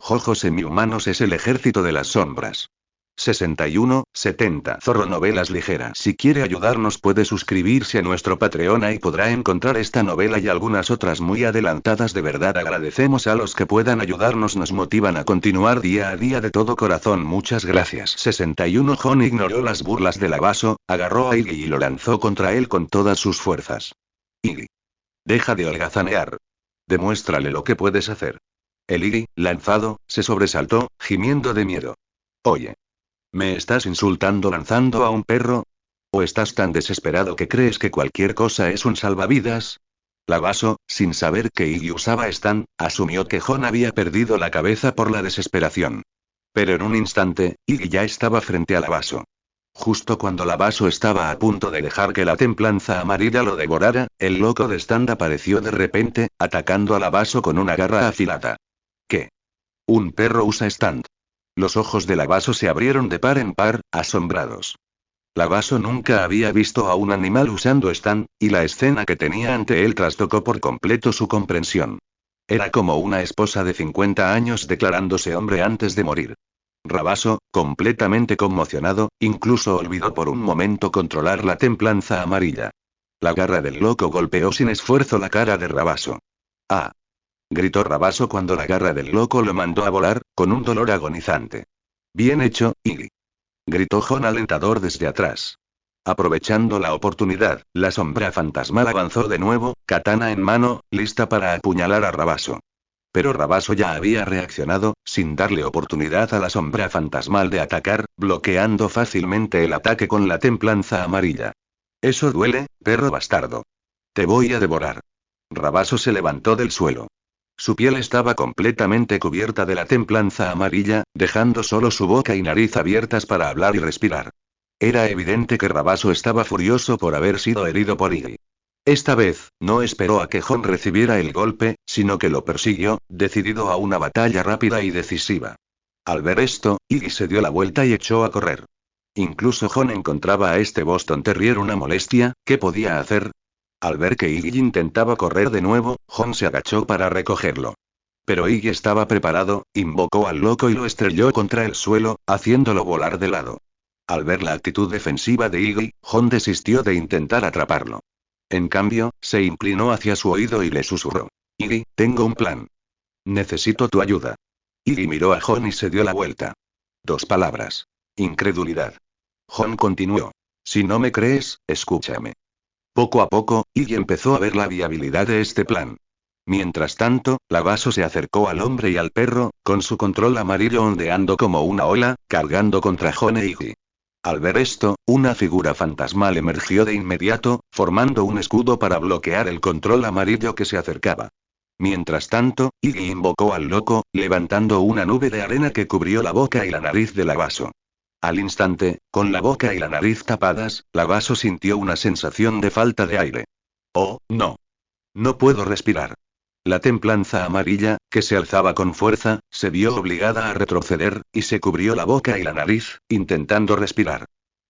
Jojo Semi-Humanos es el ejército de las sombras. 61-70 Zorro Novelas Ligeras. Si quiere ayudarnos puede suscribirse a nuestro Patreon y podrá encontrar esta novela y algunas otras muy adelantadas. De verdad agradecemos a los que puedan ayudarnos, nos motivan a continuar día a día de todo corazón. Muchas gracias. 61 Jon ignoró las burlas de Lavaso, agarró a Iggy y lo lanzó contra él con todas sus fuerzas. Iggy. Deja de holgazanear. Demuéstrale lo que puedes hacer. El Iggy, lanzado, se sobresaltó, gimiendo de miedo. Oye. ¿Me estás insultando lanzando a un perro? ¿O estás tan desesperado que crees que cualquier cosa es un salvavidas? Lavaso, sin saber que Iggy usaba Stan, asumió que Jon había perdido la cabeza por la desesperación. Pero en un instante, Iggy ya estaba frente a Lavaso. Justo cuando Lavaso estaba a punto de dejar que la templanza amarilla lo devorara, el loco de Stan apareció de repente, atacando a Lavaso con una garra afilada. ¿Qué? ¿Un perro usa Stand? Los ojos de Lavaso se abrieron de par en par, asombrados. Lavaso nunca había visto a un animal usando Stand, y la escena que tenía ante él trastocó por completo su comprensión. Era como una esposa de 50 años declarándose hombre antes de morir. Lavaso, completamente conmocionado, incluso olvidó por un momento controlar la templanza amarilla. La garra del loco golpeó sin esfuerzo la cara de Lavaso. ¡Ah! Gritó Lavaso cuando la garra del loco lo mandó a volar, con un dolor agonizante. Bien hecho, Iggy. Gritó Jon alentador desde atrás. Aprovechando la oportunidad, la sombra fantasmal avanzó de nuevo, katana en mano, lista para apuñalar a Lavaso. Pero Lavaso ya había reaccionado, sin darle oportunidad a la sombra fantasmal de atacar, bloqueando fácilmente el ataque con la templanza amarilla. Eso duele, perro bastardo. Te voy a devorar. Lavaso se levantó del suelo. Su piel estaba completamente cubierta de la templanza amarilla, dejando solo su boca y nariz abiertas para hablar y respirar. Era evidente que Lavaso estaba furioso por haber sido herido por Iggy. Esta vez, no esperó a que Jon recibiera el golpe, sino que lo persiguió, decidido a una batalla rápida y decisiva. Al ver esto, Iggy se dio la vuelta y echó a correr. Incluso Jon encontraba a este Boston Terrier una molestia. ¿Qué podía hacer? Al ver que Iggy intentaba correr de nuevo, Jon se agachó para recogerlo. Pero Iggy estaba preparado, invocó al loco y lo estrelló contra el suelo, haciéndolo volar de lado. Al ver la actitud defensiva de Iggy, Jon desistió de intentar atraparlo. En cambio, se inclinó hacia su oído y le susurró. Iggy, tengo un plan. Necesito tu ayuda. Iggy miró a Jon y se dio la vuelta. 2 palabras. Incredulidad. Jon continuó. Si no me crees, escúchame. Poco a poco, Iggy empezó a ver la viabilidad de este plan. Mientras tanto, Lavaso se acercó al hombre y al perro, con su control amarillo ondeando como una ola, cargando contra Jon e Iggy. Al ver esto, una figura fantasmal emergió de inmediato, formando un escudo para bloquear el control amarillo que se acercaba. Mientras tanto, Iggy invocó al loco, levantando una nube de arena que cubrió la boca y la nariz de Lavaso. Al instante, con la boca y la nariz tapadas, Lavaso sintió una sensación de falta de aire. ¡Oh, no! No puedo respirar. La templanza amarilla, que se alzaba con fuerza, se vio obligada a retroceder, y se cubrió la boca y la nariz, intentando respirar.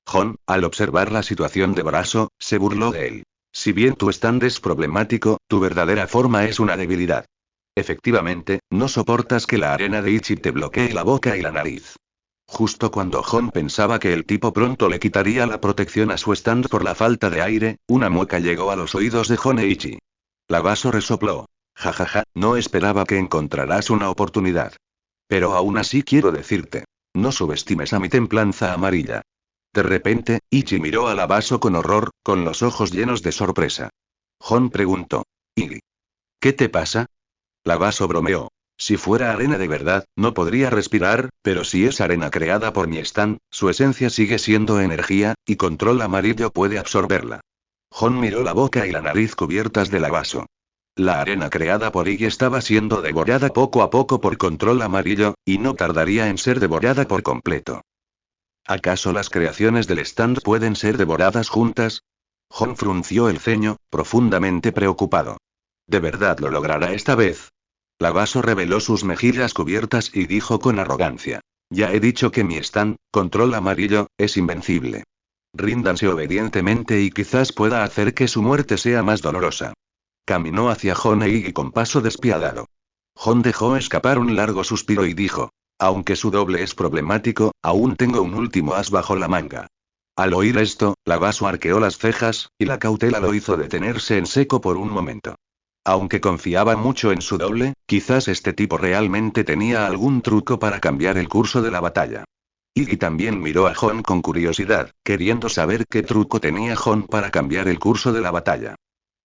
Jon, al observar la situación de Lavaso, se burló de él. Si bien tu stand es problemático, tu verdadera forma es una debilidad. Efectivamente, no soportas que la arena de Ichi te bloquee la boca y la nariz. Justo cuando Jon pensaba que el tipo pronto le quitaría la protección a su stand por la falta de aire, una mueca llegó a los oídos de Jon e Ichi. Lavaso resopló. Jajaja, no esperaba que encontrarás una oportunidad. Pero aún así quiero decirte. No subestimes a mi templanza amarilla. De repente, Ichi miró a Lavaso con horror, con los ojos llenos de sorpresa. Jon preguntó. Iggy. ¿Qué te pasa? Lavaso bromeó. Si fuera arena de verdad, no podría respirar, pero si es arena creada por mi stand, su esencia sigue siendo energía, y control amarillo puede absorberla. Jon miró la boca y la nariz cubiertas de Lavaso. La arena creada por Iggy estaba siendo devorada poco a poco por control amarillo, y no tardaría en ser devorada por completo. ¿Acaso las creaciones del stand pueden ser devoradas juntas? Jon frunció el ceño, profundamente preocupado. ¿De verdad lo logrará esta vez? Lavaso reveló sus mejillas cubiertas y dijo con arrogancia. Ya he dicho que mi stand, control amarillo, es invencible. Ríndanse obedientemente y quizás pueda hacer que su muerte sea más dolorosa. Caminó hacia Jon e Iggy con paso despiadado. Jon dejó escapar un largo suspiro y dijo. Aunque su doble es problemático, aún tengo un último as bajo la manga. Al oír esto, Lavaso arqueó las cejas, y la cautela lo hizo detenerse en seco por un momento. Aunque confiaba mucho en su doble, quizás este tipo realmente tenía algún truco para cambiar el curso de la batalla. Iggy también miró a Jon con curiosidad, queriendo saber qué truco tenía Jon para cambiar el curso de la batalla.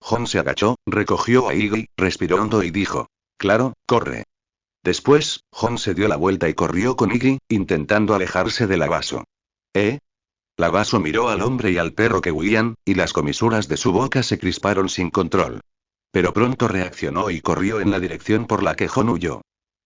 Jon se agachó, recogió a Iggy, respiró hondo y dijo. Claro, corre. Después, Jon se dio la vuelta y corrió con Iggy, intentando alejarse de Lavaso. ¿Eh? Lavaso miró al hombre y al perro que huían, y las comisuras de su boca se crisparon sin control. Pero pronto reaccionó y corrió en la dirección por la que Jon huyó.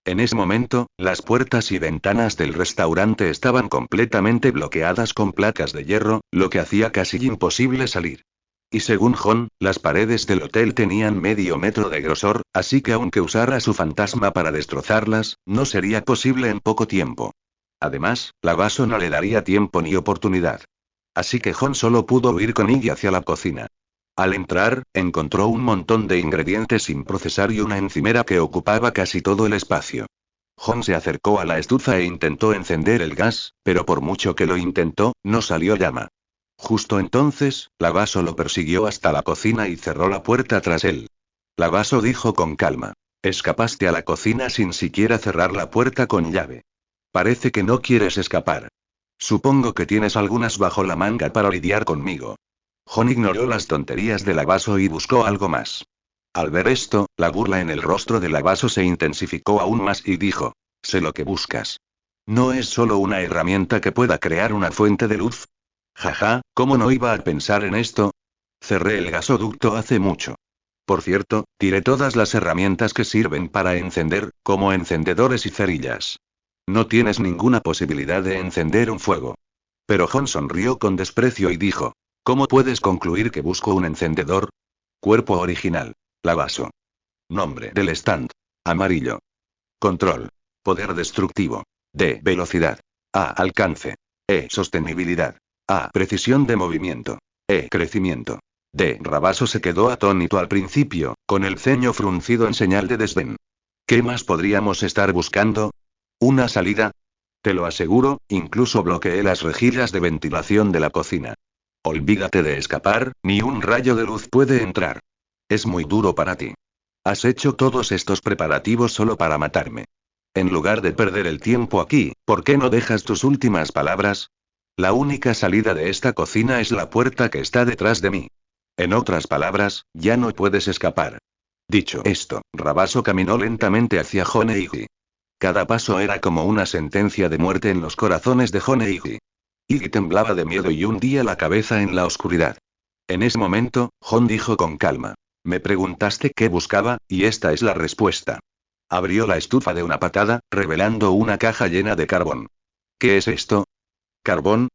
En ese momento, las puertas y ventanas del restaurante estaban completamente bloqueadas con placas de hierro, lo que hacía casi imposible salir. Y según Jon, las paredes del hotel tenían medio metro de grosor, así que aunque usara su fantasma para destrozarlas, no sería posible en poco tiempo. Además, Lavaso no le daría tiempo ni oportunidad. Así que Jon solo pudo huir con Iggy hacia la cocina. Al entrar, encontró un montón de ingredientes sin procesar y una encimera que ocupaba casi todo el espacio. Jon se acercó a la estufa e intentó encender el gas, pero por mucho que lo intentó, no salió llama. Justo entonces, Lavaso lo persiguió hasta la cocina y cerró la puerta tras él. Lavaso dijo con calma. Escapaste a la cocina sin siquiera cerrar la puerta con llave. Parece que no quieres escapar. Supongo que tienes algunas bajo la manga para lidiar conmigo. Jon ignoró las tonterías de Lavaso y buscó algo más. Al ver esto, la burla en el rostro de Lavaso se intensificó aún más y dijo. Sé lo que buscas. ¿No es solo una herramienta que pueda crear una fuente de luz? Jaja, ¿cómo no iba a pensar en esto? Cerré el gasoducto hace mucho. Por cierto, tiré todas las herramientas que sirven para encender, como encendedores y cerillas. No tienes ninguna posibilidad de encender un fuego. Pero Jon sonrió con desprecio y dijo. ¿Cómo puedes concluir que busco un encendedor? Cuerpo original. Lavaso. Nombre del stand. Amarillo. Control. Poder destructivo. D. Velocidad. A. Alcance. E. Sostenibilidad. A. Precisión de movimiento. E. Crecimiento. D. Lavaso se quedó atónito al principio, con el ceño fruncido en señal de desdén. ¿Qué más podríamos estar buscando? ¿Una salida? Te lo aseguro, incluso bloqueé las rejillas de ventilación de la cocina. Olvídate de escapar, ni un rayo de luz puede entrar. Es muy duro para ti. Has hecho todos estos preparativos solo para matarme. En lugar de perder el tiempo aquí, ¿por qué no dejas tus últimas palabras? La única salida de esta cocina es la puerta que está detrás de mí. En otras palabras, ya no puedes escapar. Dicho esto, Lavaso caminó lentamente hacia Jon e Iggy. Cada paso era como una sentencia de muerte en los corazones de Jon e Iggy. Iggy temblaba de miedo y hundía la cabeza en la oscuridad. En ese momento, Jon dijo con calma. Me preguntaste qué buscaba, y esta es la respuesta. Abrió la estufa de una patada, revelando una caja llena de carbón. ¿Qué es esto? ¿Carbón?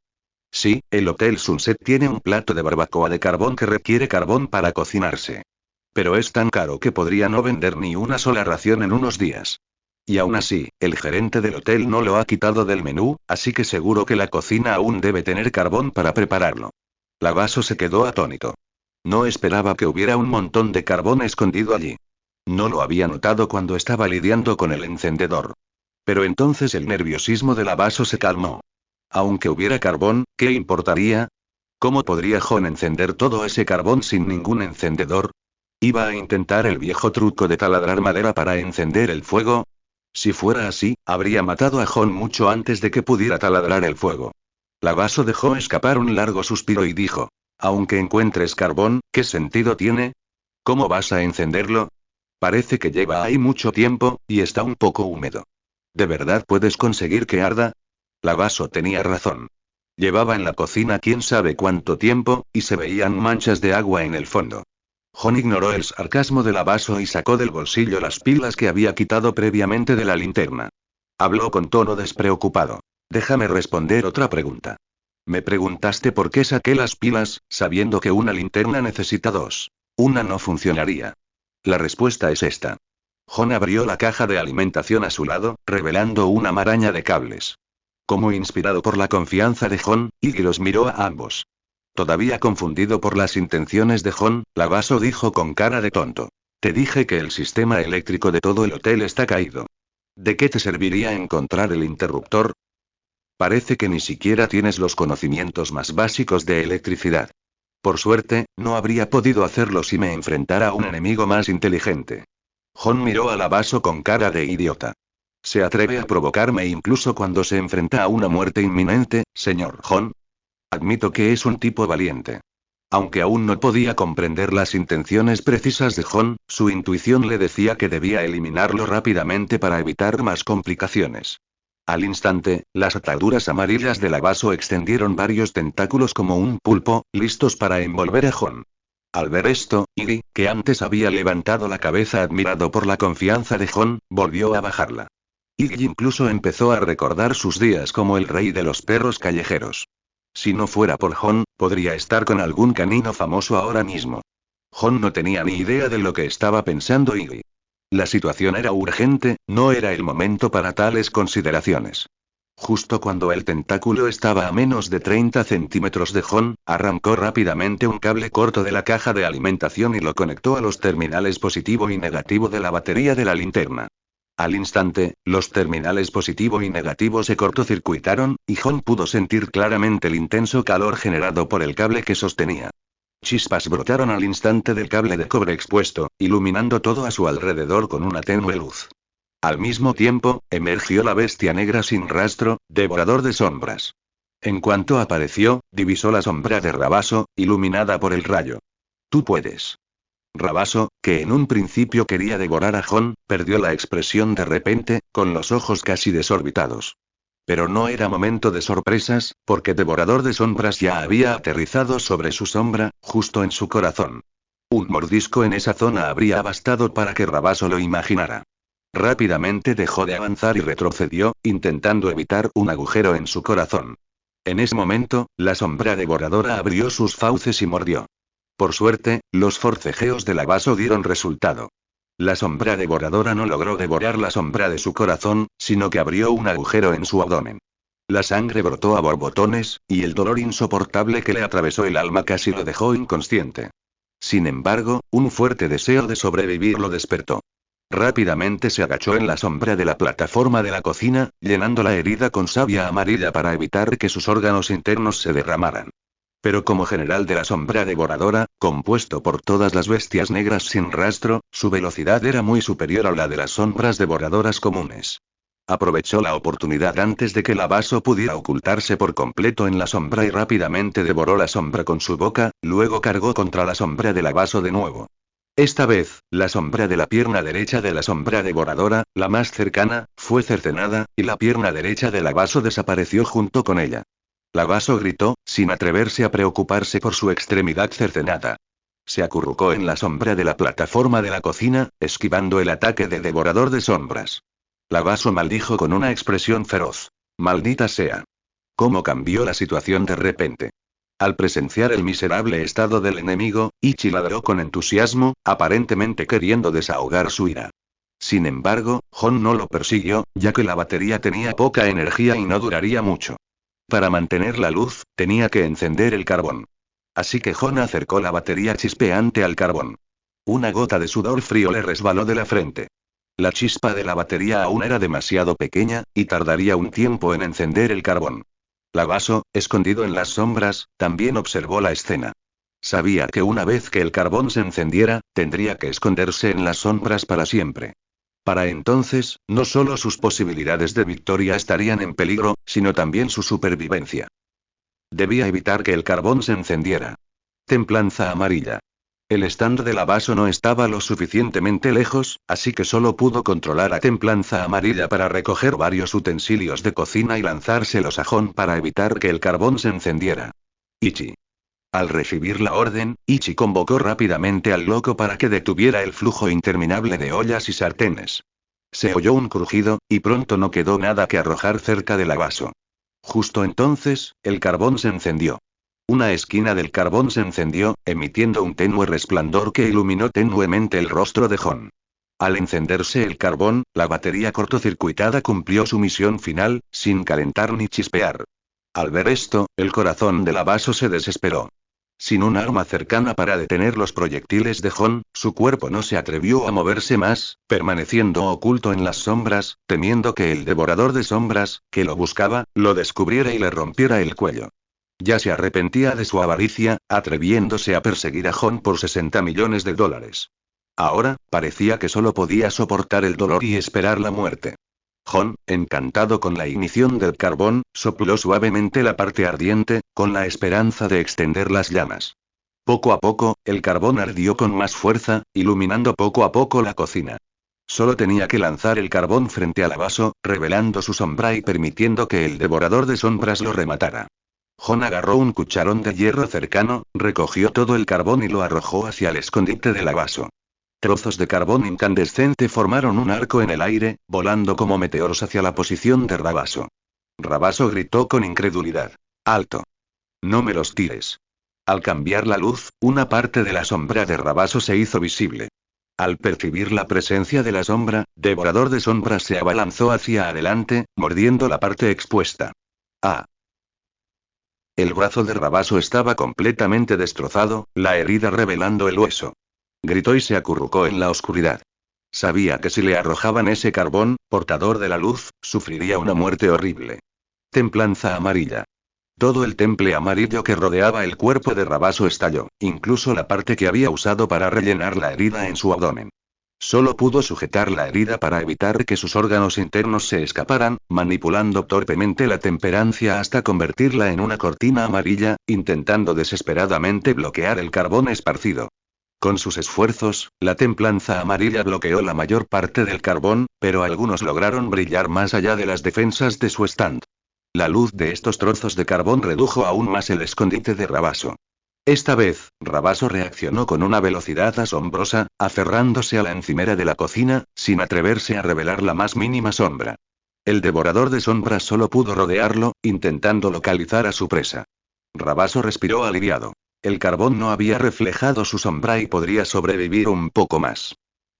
Sí, el Hotel Sunset tiene un plato de barbacoa de carbón que requiere carbón para cocinarse. Pero es tan caro que podría no vender ni una sola ración en unos días. Y aún así, el gerente del hotel no lo ha quitado del menú, así que seguro que la cocina aún debe tener carbón para prepararlo. Lavaso se quedó atónito. No esperaba que hubiera un montón de carbón escondido allí. No lo había notado cuando estaba lidiando con el encendedor. Pero entonces el nerviosismo de Lavaso se calmó. Aunque hubiera carbón, ¿qué importaría? ¿Cómo podría Jon encender todo ese carbón sin ningún encendedor? ¿Iba a intentar el viejo truco de taladrar madera para encender el fuego? Si fuera así, habría matado a Jon mucho antes de que pudiera taladrar el fuego. Lavaso dejó escapar un largo suspiro y dijo. Aunque encuentres carbón, ¿qué sentido tiene? ¿Cómo vas a encenderlo? Parece que lleva ahí mucho tiempo, y está un poco húmedo. ¿De verdad puedes conseguir que arda? Lavaso tenía razón. Llevaba en la cocina quién sabe cuánto tiempo, y se veían manchas de agua en el fondo. Jon ignoró el sarcasmo de Lavaso y sacó del bolsillo las pilas que había quitado previamente de la linterna. Habló con tono despreocupado. Déjame responder otra pregunta. Me preguntaste por qué saqué las pilas, sabiendo que una linterna necesita dos. Una no funcionaría. La respuesta es esta. Jon abrió la caja de alimentación a su lado, revelando una maraña de cables. Como inspirado por la confianza de Jon, Iggy los miró a ambos. Todavía confundido por las intenciones de Jon, Lavaso dijo con cara de tonto. Te dije que el sistema eléctrico de todo el hotel está caído. ¿De qué te serviría encontrar el interruptor? Parece que ni siquiera tienes los conocimientos más básicos de electricidad. Por suerte, no habría podido hacerlo si me enfrentara a un enemigo más inteligente. Jon miró a Lavaso con cara de idiota. ¿Se atreve a provocarme incluso cuando se enfrenta a una muerte inminente, señor Jon? Admito que es un tipo valiente. Aunque aún no podía comprender las intenciones precisas de Jon, su intuición le decía que debía eliminarlo rápidamente para evitar más complicaciones. Al instante, las ataduras amarillas de Lavaso extendieron varios tentáculos como un pulpo, listos para envolver a Jon. Al ver esto, Iggy, que antes había levantado la cabeza admirado por la confianza de Jon, volvió a bajarla. Iggy incluso empezó a recordar sus días como el rey de los perros callejeros. Si no fuera por Jon, podría estar con algún canino famoso ahora mismo. Jon no tenía ni idea de lo que estaba pensando Iggy. La situación era urgente, no era el momento para tales consideraciones. Justo cuando el tentáculo estaba a menos de 30 centímetros de Jon, arrancó rápidamente un cable corto de la caja de alimentación y lo conectó a los terminales positivo y negativo de la batería de la linterna. Al instante, los terminales positivo y negativo se cortocircuitaron, y Jon pudo sentir claramente el intenso calor generado por el cable que sostenía. Chispas brotaron al instante del cable de cobre expuesto, iluminando todo a su alrededor con una tenue luz. Al mismo tiempo, emergió la bestia negra sin rastro, devorador de sombras. En cuanto apareció, divisó la sombra de Rabaso, iluminada por el rayo. Tú puedes. Rabaso, que en un principio quería devorar a Jon, perdió la expresión de repente, con los ojos casi desorbitados. Pero no era momento de sorpresas, porque Devorador de Sombras ya había aterrizado sobre su sombra, justo en su corazón. Un mordisco en esa zona habría bastado para que Rabaso lo imaginara. Rápidamente dejó de avanzar y retrocedió, intentando evitar un agujero en su corazón. En ese momento, la sombra devoradora abrió sus fauces y mordió. Por suerte, los forcejeos de Lavaso dieron resultado. La sombra devoradora no logró devorar la sombra de su corazón, sino que abrió un agujero en su abdomen. La sangre brotó a borbotones, y el dolor insoportable que le atravesó el alma casi lo dejó inconsciente. Sin embargo, un fuerte deseo de sobrevivir lo despertó. Rápidamente se agachó en la sombra de la plataforma de la cocina, llenando la herida con savia amarilla para evitar que sus órganos internos se derramaran. Pero como general de la sombra devoradora, compuesto por todas las bestias negras sin rastro, su velocidad era muy superior a la de las sombras devoradoras comunes. Aprovechó la oportunidad antes de que Lavaso pudiera ocultarse por completo en la sombra y rápidamente devoró la sombra con su boca, luego cargó contra la sombra de Lavaso de nuevo. Esta vez, la sombra de la pierna derecha de la sombra devoradora, la más cercana, fue cercenada, y la pierna derecha de Lavaso desapareció junto con ella. Lavaso gritó, sin atreverse a preocuparse por su extremidad cercenada. Se acurrucó en la sombra de la plataforma de la cocina, esquivando el ataque de Devorador de Sombras. Lavaso maldijo con una expresión feroz. Maldita sea. ¿Cómo cambió la situación de repente? Al presenciar el miserable estado del enemigo, Ichi ladró con entusiasmo, aparentemente queriendo desahogar su ira. Sin embargo, Jon no lo persiguió, ya que la batería tenía poca energía y no duraría mucho. Para mantener la luz, tenía que encender el carbón. Así que Jon acercó la batería chispeante al carbón. Una gota de sudor frío le resbaló de la frente. La chispa de la batería aún era demasiado pequeña, y tardaría un tiempo en encender el carbón. Lavaso, escondido en las sombras, también observó la escena. Sabía que una vez que el carbón se encendiera, tendría que esconderse en las sombras para siempre. Para entonces, no solo sus posibilidades de victoria estarían en peligro, sino también su supervivencia. Debía evitar que el carbón se encendiera. Templanza amarilla. El stand de Lavaso no estaba lo suficientemente lejos, así que solo pudo controlar a Templanza amarilla para recoger varios utensilios de cocina y lanzárselos a Jon para evitar que el carbón se encendiera. Ichi. Al recibir la orden, Ichi convocó rápidamente al loco para que detuviera el flujo interminable de ollas y sartenes. Se oyó un crujido, y pronto no quedó nada que arrojar cerca del Lavaso. Justo entonces, el carbón se encendió. Una esquina del carbón se encendió, emitiendo un tenue resplandor que iluminó tenuemente el rostro de Jon. Al encenderse el carbón, la batería cortocircuitada cumplió su misión final, sin calentar ni chispear. Al ver esto, el corazón de Lavaso se desesperó. Sin un arma cercana para detener los proyectiles de Jon, su cuerpo no se atrevió a moverse más, permaneciendo oculto en las sombras, temiendo que el devorador de sombras, que lo buscaba, lo descubriera y le rompiera el cuello. Ya se arrepentía de su avaricia, atreviéndose a perseguir a Jon por 60 millones de dólares. Ahora, parecía que solo podía soportar el dolor y esperar la muerte. Jon, encantado con la ignición del carbón, sopló suavemente la parte ardiente, con la esperanza de extender las llamas. Poco a poco, el carbón ardió con más fuerza, iluminando poco a poco la cocina. Solo tenía que lanzar el carbón frente al vaso, revelando su sombra y permitiendo que el devorador de sombras lo rematara. Jon agarró un cucharón de hierro cercano, recogió todo el carbón y lo arrojó hacia el escondite del vaso. Trozos de carbón incandescente formaron un arco en el aire, volando como meteoros hacia la posición de Rabaso. Rabaso gritó con incredulidad. ¡Alto! No me los tires. Al cambiar la luz, una parte de la sombra de Rabaso se hizo visible. Al percibir la presencia de la sombra, Devorador de sombras se abalanzó hacia adelante, mordiendo la parte expuesta. ¡Ah! El brazo de Rabaso estaba completamente destrozado, la herida revelando el hueso. Gritó y se acurrucó en la oscuridad. Sabía que si le arrojaban ese carbón, portador de la luz, sufriría una muerte horrible. Templanza amarilla. Todo el temple amarillo que rodeaba el cuerpo de Rabaso estalló, incluso la parte que había usado para rellenar la herida en su abdomen. Solo pudo sujetar la herida para evitar que sus órganos internos se escaparan, manipulando torpemente la temperancia hasta convertirla en una cortina amarilla, intentando desesperadamente bloquear el carbón esparcido. Con sus esfuerzos, la templanza amarilla bloqueó la mayor parte del carbón, pero algunos lograron brillar más allá de las defensas de su stand. La luz de estos trozos de carbón redujo aún más el escondite de Rabaso. Esta vez, Rabaso reaccionó con una velocidad asombrosa, aferrándose a la encimera de la cocina, sin atreverse a revelar la más mínima sombra. El devorador de sombras solo pudo rodearlo, intentando localizar a su presa. Rabaso respiró aliviado. El carbón no había reflejado su sombra y podría sobrevivir un poco más.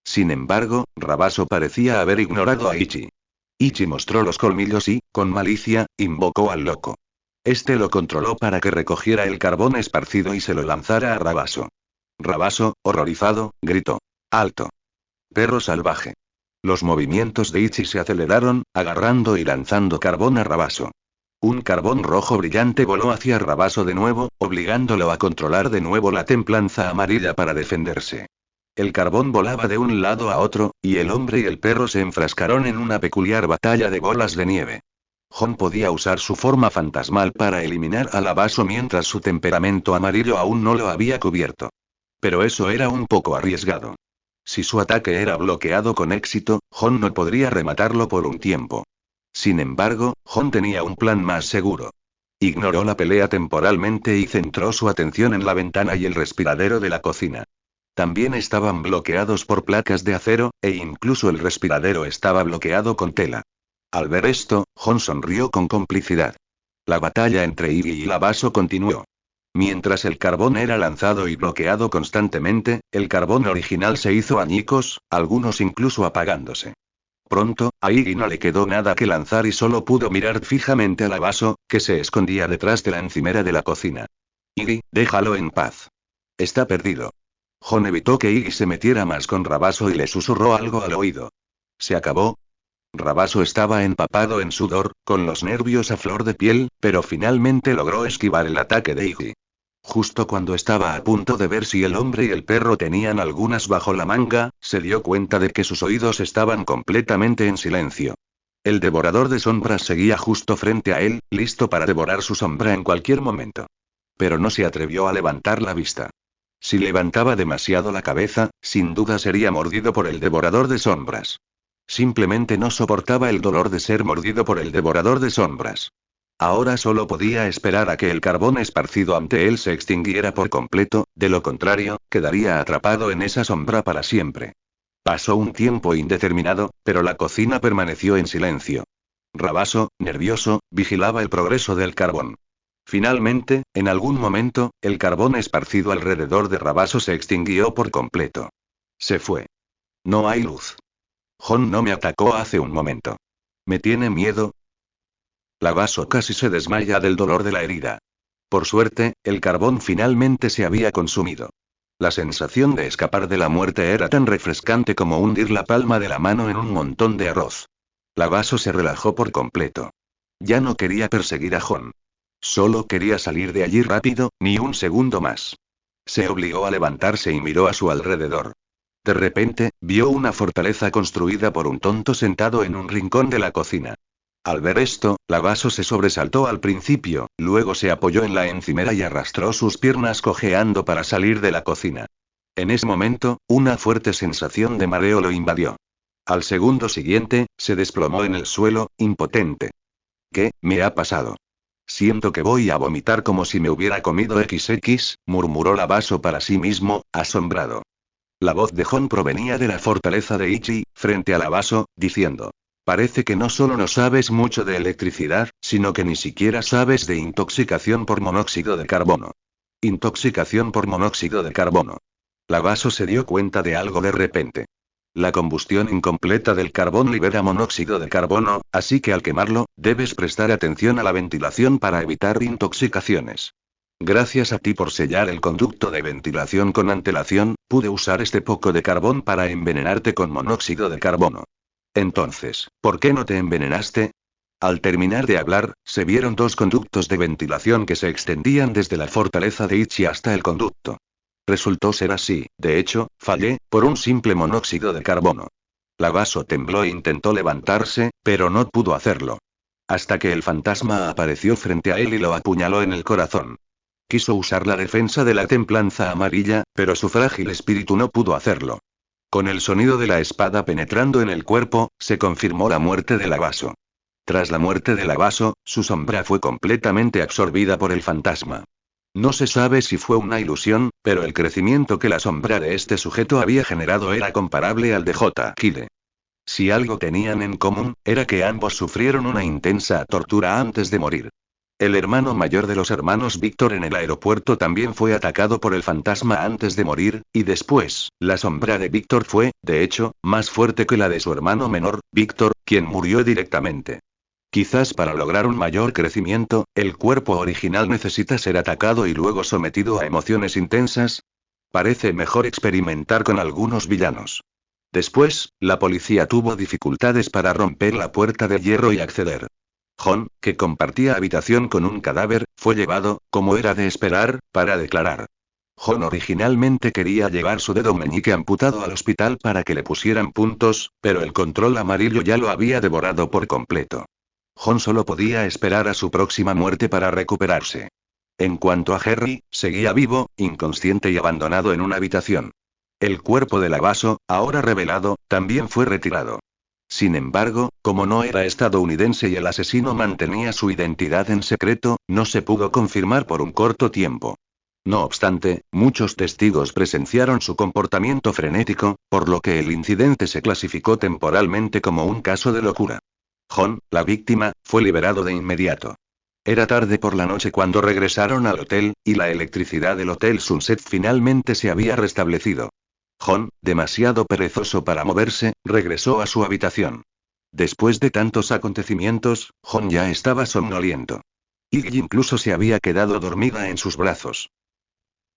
Sin embargo, Rabaso parecía haber ignorado a Ichi. Ichi mostró los colmillos y, con malicia, invocó al loco. Este lo controló para que recogiera el carbón esparcido y se lo lanzara a Rabaso. Rabaso, horrorizado, gritó. ¡Alto! Perro salvaje. Los movimientos de Ichi se aceleraron, agarrando y lanzando carbón a Rabaso. Un carbón rojo brillante voló hacia Rabaso de nuevo, obligándolo a controlar de nuevo la templanza amarilla para defenderse. El carbón volaba de un lado a otro, y el hombre y el perro se enfrascaron en una peculiar batalla de bolas de nieve. Jon podía usar su forma fantasmal para eliminar al Rabaso mientras su temperamento amarillo aún no lo había cubierto. Pero eso era un poco arriesgado. Si su ataque era bloqueado con éxito, Jon no podría rematarlo por un tiempo. Sin embargo, Jon tenía un plan más seguro. Ignoró la pelea temporalmente y centró su atención en la ventana y el respiradero de la cocina. También estaban bloqueados por placas de acero, e incluso el respiradero estaba bloqueado con tela. Al ver esto, Jon sonrió con complicidad. La batalla entre Iggy y Rabaso continuó. Mientras el carbón era lanzado y bloqueado constantemente, el carbón original se hizo añicos, algunos incluso apagándose. Pronto, a Iggy no le quedó nada que lanzar y solo pudo mirar fijamente a Rabaso, que se escondía detrás de la encimera de la cocina. Iggy, déjalo en paz. Está perdido. Jon evitó que Iggy se metiera más con Rabaso y le susurró algo al oído. ¿Se acabó? Rabaso estaba empapado en sudor, con los nervios a flor de piel, pero finalmente logró esquivar el ataque de Iggy. Justo cuando estaba a punto de ver si el hombre y el perro tenían algunas bajo la manga, se dio cuenta de que sus oídos estaban completamente en silencio. El devorador de sombras seguía justo frente a él, listo para devorar su sombra en cualquier momento. Pero no se atrevió a levantar la vista. Si levantaba demasiado la cabeza, sin duda sería mordido por el devorador de sombras. Simplemente no soportaba el dolor de ser mordido por el devorador de sombras. Ahora solo podía esperar a que el carbón esparcido ante él se extinguiera por completo, de lo contrario, quedaría atrapado en esa sombra para siempre. Pasó un tiempo indeterminado, pero la cocina permaneció en silencio. Rabaso, nervioso, vigilaba el progreso del carbón. Finalmente, en algún momento, el carbón esparcido alrededor de Rabaso se extinguió por completo. Se fue. No hay luz. Jon no me atacó hace un momento. ¿Me tiene miedo? Rabaso casi se desmaya del dolor de la herida. Por suerte, el carbón finalmente se había consumido. La sensación de escapar de la muerte era tan refrescante como hundir la palma de la mano en un montón de arroz. Lavaso se relajó por completo. Ya no quería perseguir a Jon. Solo quería salir de allí rápido, ni un segundo más. Se obligó a levantarse y miró a su alrededor. De repente, vio una fortaleza construida por un tonto sentado en un rincón de la cocina. Al ver esto, Lavaso se sobresaltó al principio, luego se apoyó en la encimera y arrastró sus piernas cojeando para salir de la cocina. En ese momento, una fuerte sensación de mareo lo invadió. Al segundo siguiente, se desplomó en el suelo, impotente. ¿Qué me ha pasado? Siento que voy a vomitar como si me hubiera comido XX, murmuró Lavaso para sí mismo, asombrado. La voz de Jon provenía de la fortaleza de Ichi, frente a Lavaso, diciendo: parece que no solo no sabes mucho de electricidad, sino que ni siquiera sabes de intoxicación por monóxido de carbono. Intoxicación por monóxido de carbono. Lavaso se dio cuenta de algo de repente. La combustión incompleta del carbón libera monóxido de carbono, así que al quemarlo, debes prestar atención a la ventilación para evitar intoxicaciones. Gracias a ti por sellar el conducto de ventilación con antelación, pude usar este poco de carbón para envenenarte con monóxido de carbono. Entonces, ¿por qué no te envenenaste? Al terminar de hablar, se vieron dos conductos de ventilación que se extendían desde la fortaleza de Ichi hasta el conducto. Resultó ser así, de hecho, fallé, por un simple monóxido de carbono. Lavaso tembló e intentó levantarse, pero no pudo hacerlo. Hasta que el fantasma apareció frente a él y lo apuñaló en el corazón. Quiso usar la defensa de la templanza amarilla, pero su frágil espíritu no pudo hacerlo. Con el sonido de la espada penetrando en el cuerpo, se confirmó la muerte de Lavaso. Tras la muerte de Lavaso, su sombra fue completamente absorbida por el fantasma. No se sabe si fue una ilusión, pero el crecimiento que la sombra de este sujeto había generado era comparable al de J. Kyle. Si algo tenían en común, era que ambos sufrieron una intensa tortura antes de morir. El hermano mayor de los hermanos Víctor en el aeropuerto también fue atacado por el fantasma antes de morir, y después, la sombra de Víctor fue, de hecho, más fuerte que la de su hermano menor, Víctor, quien murió directamente. Quizás para lograr un mayor crecimiento, el cuerpo original necesita ser atacado y luego sometido a emociones intensas. Parece mejor experimentar con algunos villanos. Después, la policía tuvo dificultades para romper la puerta de hierro y acceder. Jon, que compartía habitación con un cadáver, fue llevado, como era de esperar, para declarar. Jon originalmente quería llevar su dedo meñique amputado al hospital para que le pusieran puntos, pero el control amarillo ya lo había devorado por completo. Jon solo podía esperar a su próxima muerte para recuperarse. En cuanto a Harry, seguía vivo, inconsciente y abandonado en una habitación. El cuerpo de Lavaso, ahora revelado, también fue retirado. Sin embargo, como no era estadounidense y el asesino mantenía su identidad en secreto, no se pudo confirmar por un corto tiempo. No obstante, muchos testigos presenciaron su comportamiento frenético, por lo que el incidente se clasificó temporalmente como un caso de locura. Jon, la víctima, fue liberado de inmediato. Era tarde por la noche cuando regresaron al hotel, y la electricidad del Hotel Sunset finalmente se había restablecido. Jon, demasiado perezoso para moverse, regresó a su habitación. Después de tantos acontecimientos, Jon ya estaba somnoliento. Iggy incluso se había quedado dormida en sus brazos.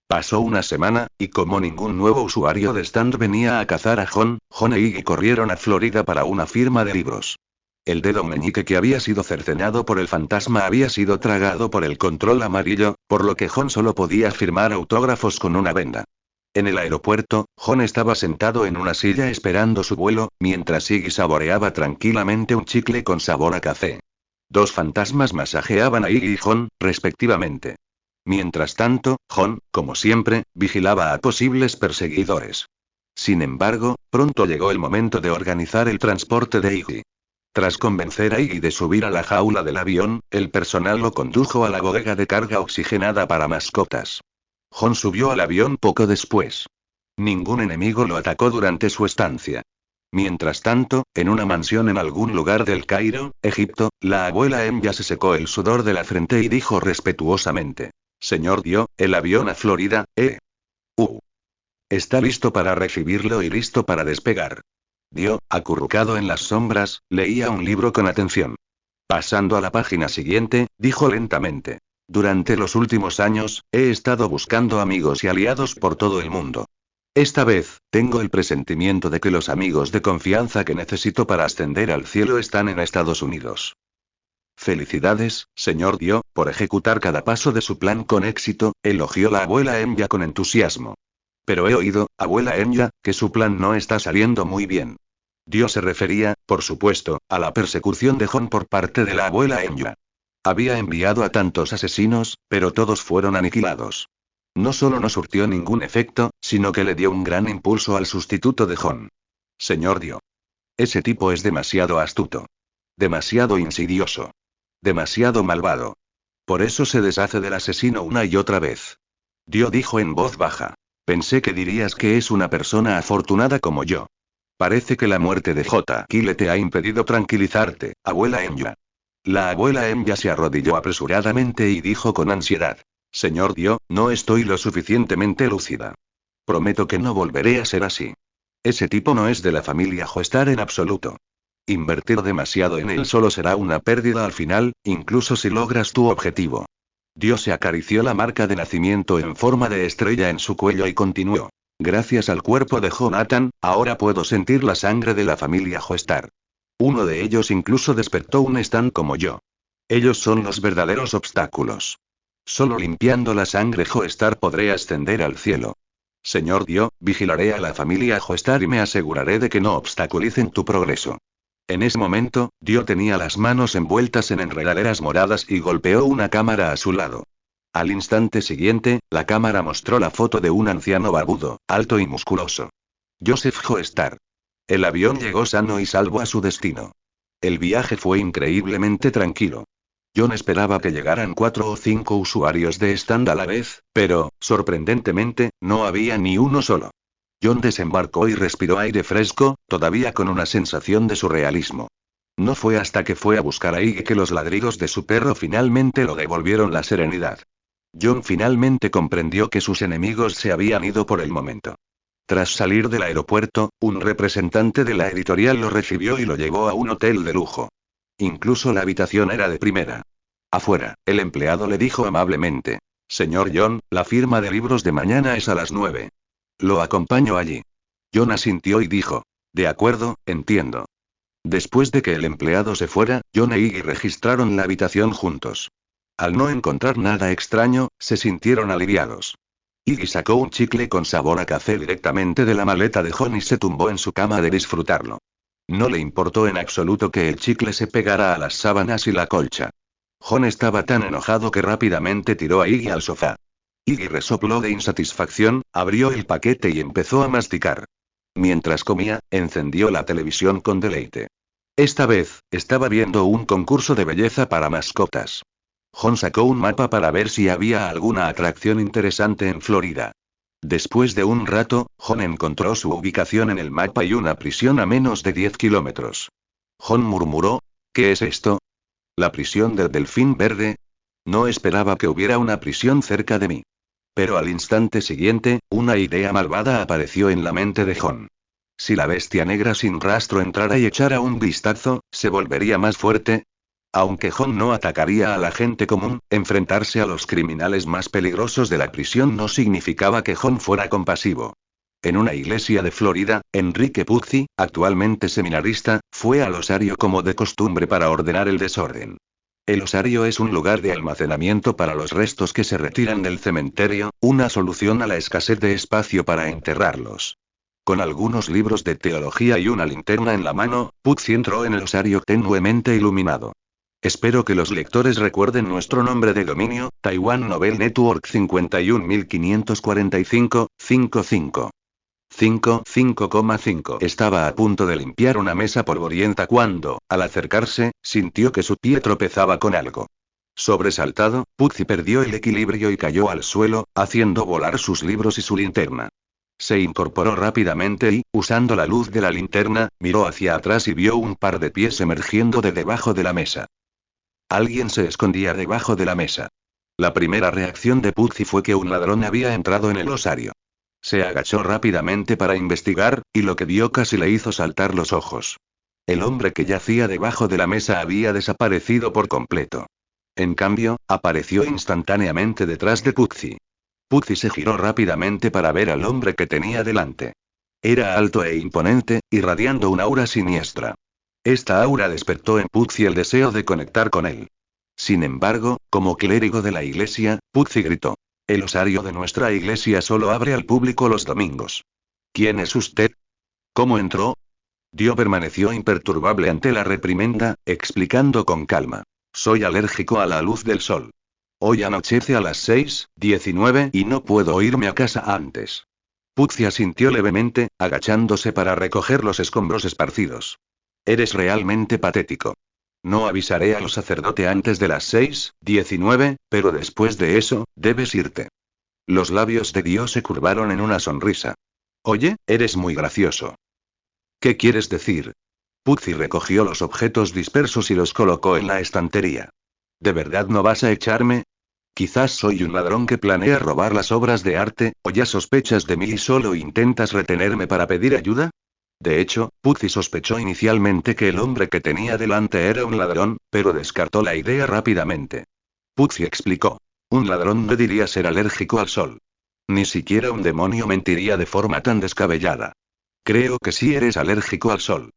Pasó una semana, y como ningún nuevo usuario de stand venía a cazar a Jon e Iggy corrieron a Florida para una firma de libros. El dedo meñique que había sido cercenado por el fantasma había sido tragado por el control amarillo, por lo que Jon solo podía firmar autógrafos con una venda. En el aeropuerto, Jon estaba sentado en una silla esperando su vuelo, mientras Iggy saboreaba tranquilamente un chicle con sabor a café. Dos fantasmas masajeaban a Iggy y Jon, respectivamente. Mientras tanto, Jon, como siempre, vigilaba a posibles perseguidores. Sin embargo, pronto llegó el momento de organizar el transporte de Iggy. Tras convencer a Iggy de subir a la jaula del avión, el personal lo condujo a la bodega de carga oxigenada para mascotas. Jon subió al avión poco después. Ningún enemigo lo atacó durante su estancia. Mientras tanto, en una mansión en algún lugar del Cairo, Egipto, la abuela Enya se secó el sudor de la frente y dijo respetuosamente: Señor Dio, el avión a Florida, está listo para recibirlo y listo para despegar. Dio, acurrucado en las sombras, leía un libro con atención. Pasando a la página siguiente, dijo lentamente: Durante los últimos años, he estado buscando amigos y aliados por todo el mundo. Esta vez, tengo el presentimiento de que los amigos de confianza que necesito para ascender al cielo están en Estados Unidos. Felicidades, señor Dio, por ejecutar cada paso de su plan con éxito, elogió la abuela Enya con entusiasmo. Pero he oído, abuela Enya, que su plan no está saliendo muy bien. Dio se refería, por supuesto, a la persecución de Jon por parte de la abuela Enya. Había enviado a tantos asesinos, pero todos fueron aniquilados. No solo no surtió ningún efecto, sino que le dio un gran impulso al sustituto de Jon. Señor Dio. Ese tipo es demasiado astuto. Demasiado insidioso. Demasiado malvado. Por eso se deshace del asesino una y otra vez. Dio dijo en voz baja. Pensé que dirías que es una persona afortunada como yo. Parece que la muerte de J. Kyle te ha impedido tranquilizarte, abuela Enya. La abuela Enya se arrodilló apresuradamente y dijo con ansiedad. Señor Dio, no estoy lo suficientemente lúcida. Prometo que no volveré a ser así. Ese tipo no es de la familia Joestar en absoluto. Invertir demasiado en él solo será una pérdida al final, incluso si logras tu objetivo. Dio se acarició la marca de nacimiento en forma de estrella en su cuello y continuó. Gracias al cuerpo de Jonathan, ahora puedo sentir la sangre de la familia Joestar. Uno de ellos incluso despertó un Stan como yo. Ellos son los verdaderos obstáculos. Solo limpiando la sangre Joestar podré ascender al cielo. Señor Dio, vigilaré a la familia Joestar y me aseguraré de que no obstaculicen tu progreso. En ese momento, Dio tenía las manos envueltas en enredaderas moradas y golpeó una cámara a su lado. Al instante siguiente, la cámara mostró la foto de un anciano barbudo, alto y musculoso. Joseph Joestar. El avión llegó sano y salvo a su destino. El viaje fue increíblemente tranquilo. John esperaba que llegaran 4 o 5 usuarios de stand a la vez, pero, sorprendentemente, no había ni uno solo. John desembarcó y respiró aire fresco, todavía con una sensación de surrealismo. No fue hasta que fue a buscar a Iggy que los ladridos de su perro finalmente lo devolvieron la serenidad. John finalmente comprendió que sus enemigos se habían ido por el momento. Tras salir del aeropuerto, un representante de la editorial lo recibió y lo llevó a un hotel de lujo. Incluso la habitación era de primera. Afuera, el empleado le dijo amablemente. Señor John, la firma de libros de mañana es a las 9. Lo acompaño allí. John asintió y dijo. De acuerdo, entiendo. Después de que el empleado se fuera, John e Iggy registraron la habitación juntos. Al no encontrar nada extraño, se sintieron aliviados. Iggy sacó un chicle con sabor a café directamente de la maleta de John y se tumbó en su cama de disfrutarlo. No le importó en absoluto que el chicle se pegara a las sábanas y la colcha. John estaba tan enojado que rápidamente tiró a Iggy al sofá. Iggy resopló de insatisfacción, abrió el paquete y empezó a masticar. Mientras comía, encendió la televisión con deleite. Esta vez, estaba viendo un concurso de belleza para mascotas. John sacó un mapa para ver si había alguna atracción interesante en Florida. Después de un rato, John encontró su ubicación en el mapa y una prisión a menos de 10 kilómetros. John murmuró, ¿qué es esto? ¿La prisión del delfín verde? No esperaba que hubiera una prisión cerca de mí. Pero al instante siguiente, una idea malvada apareció en la mente de John. Si la bestia negra sin rastro entrara y echara un vistazo, ¿se volvería más fuerte? Aunque John no atacaría a la gente común, enfrentarse a los criminales más peligrosos de la prisión no significaba que John fuera compasivo. En una iglesia de Florida, Enrique Puzzi, actualmente seminarista, fue al osario como de costumbre para ordenar el desorden. El osario es un lugar de almacenamiento para los restos que se retiran del cementerio, una solución a la escasez de espacio para enterrarlos. Con algunos libros de teología y una linterna en la mano, Puzzi entró en el osario tenuemente iluminado. Espero que los lectores recuerden nuestro nombre de dominio, Taiwan Novel Network 51545, 55. 5,5. Estaba a punto de limpiar una mesa polvorienta cuando, al acercarse, sintió que su pie tropezaba con algo. Sobresaltado, Puzzi perdió el equilibrio y cayó al suelo, haciendo volar sus libros y su linterna. Se incorporó rápidamente y, usando la luz de la linterna, miró hacia atrás y vio un par de pies emergiendo de debajo de la mesa. Alguien se escondía debajo de la mesa. La primera reacción de Puzzi fue que un ladrón había entrado en el osario. Se agachó rápidamente para investigar, y lo que vio casi le hizo saltar los ojos. El hombre que yacía debajo de la mesa había desaparecido por completo. En cambio, apareció instantáneamente detrás de Pucci. Pucci se giró rápidamente para ver al hombre que tenía delante. Era alto e imponente, irradiando una aura siniestra. Esta aura despertó en Pucci el deseo de conectar con él. Sin embargo, como clérigo de la iglesia, Pucci gritó: «El osario de nuestra iglesia solo abre al público los domingos». «¿Quién es usted? ¿Cómo entró?». Dio permaneció imperturbable ante la reprimenda, explicando con calma: «Soy alérgico a la luz del sol. Hoy anochece a las 6:19 y no puedo irme a casa antes». Pucci asintió levemente, agachándose para recoger los escombros esparcidos. «Eres realmente patético. No avisaré al sacerdote antes de las 6:19, pero después de eso, debes irte». Los labios de Dios se curvaron en una sonrisa. «Oye, eres muy gracioso». «¿Qué quieres decir?». Pucci recogió los objetos dispersos y los colocó en la estantería. «¿De verdad no vas a echarme? Quizás soy un ladrón que planea robar las obras de arte, o ya sospechas de mí y solo intentas retenerme para pedir ayuda». De hecho, Pucci sospechó inicialmente que el hombre que tenía delante era un ladrón, pero descartó la idea rápidamente. Pucci explicó: «Un ladrón no diría ser alérgico al sol. Ni siquiera un demonio mentiría de forma tan descabellada. Creo que sí eres alérgico al sol.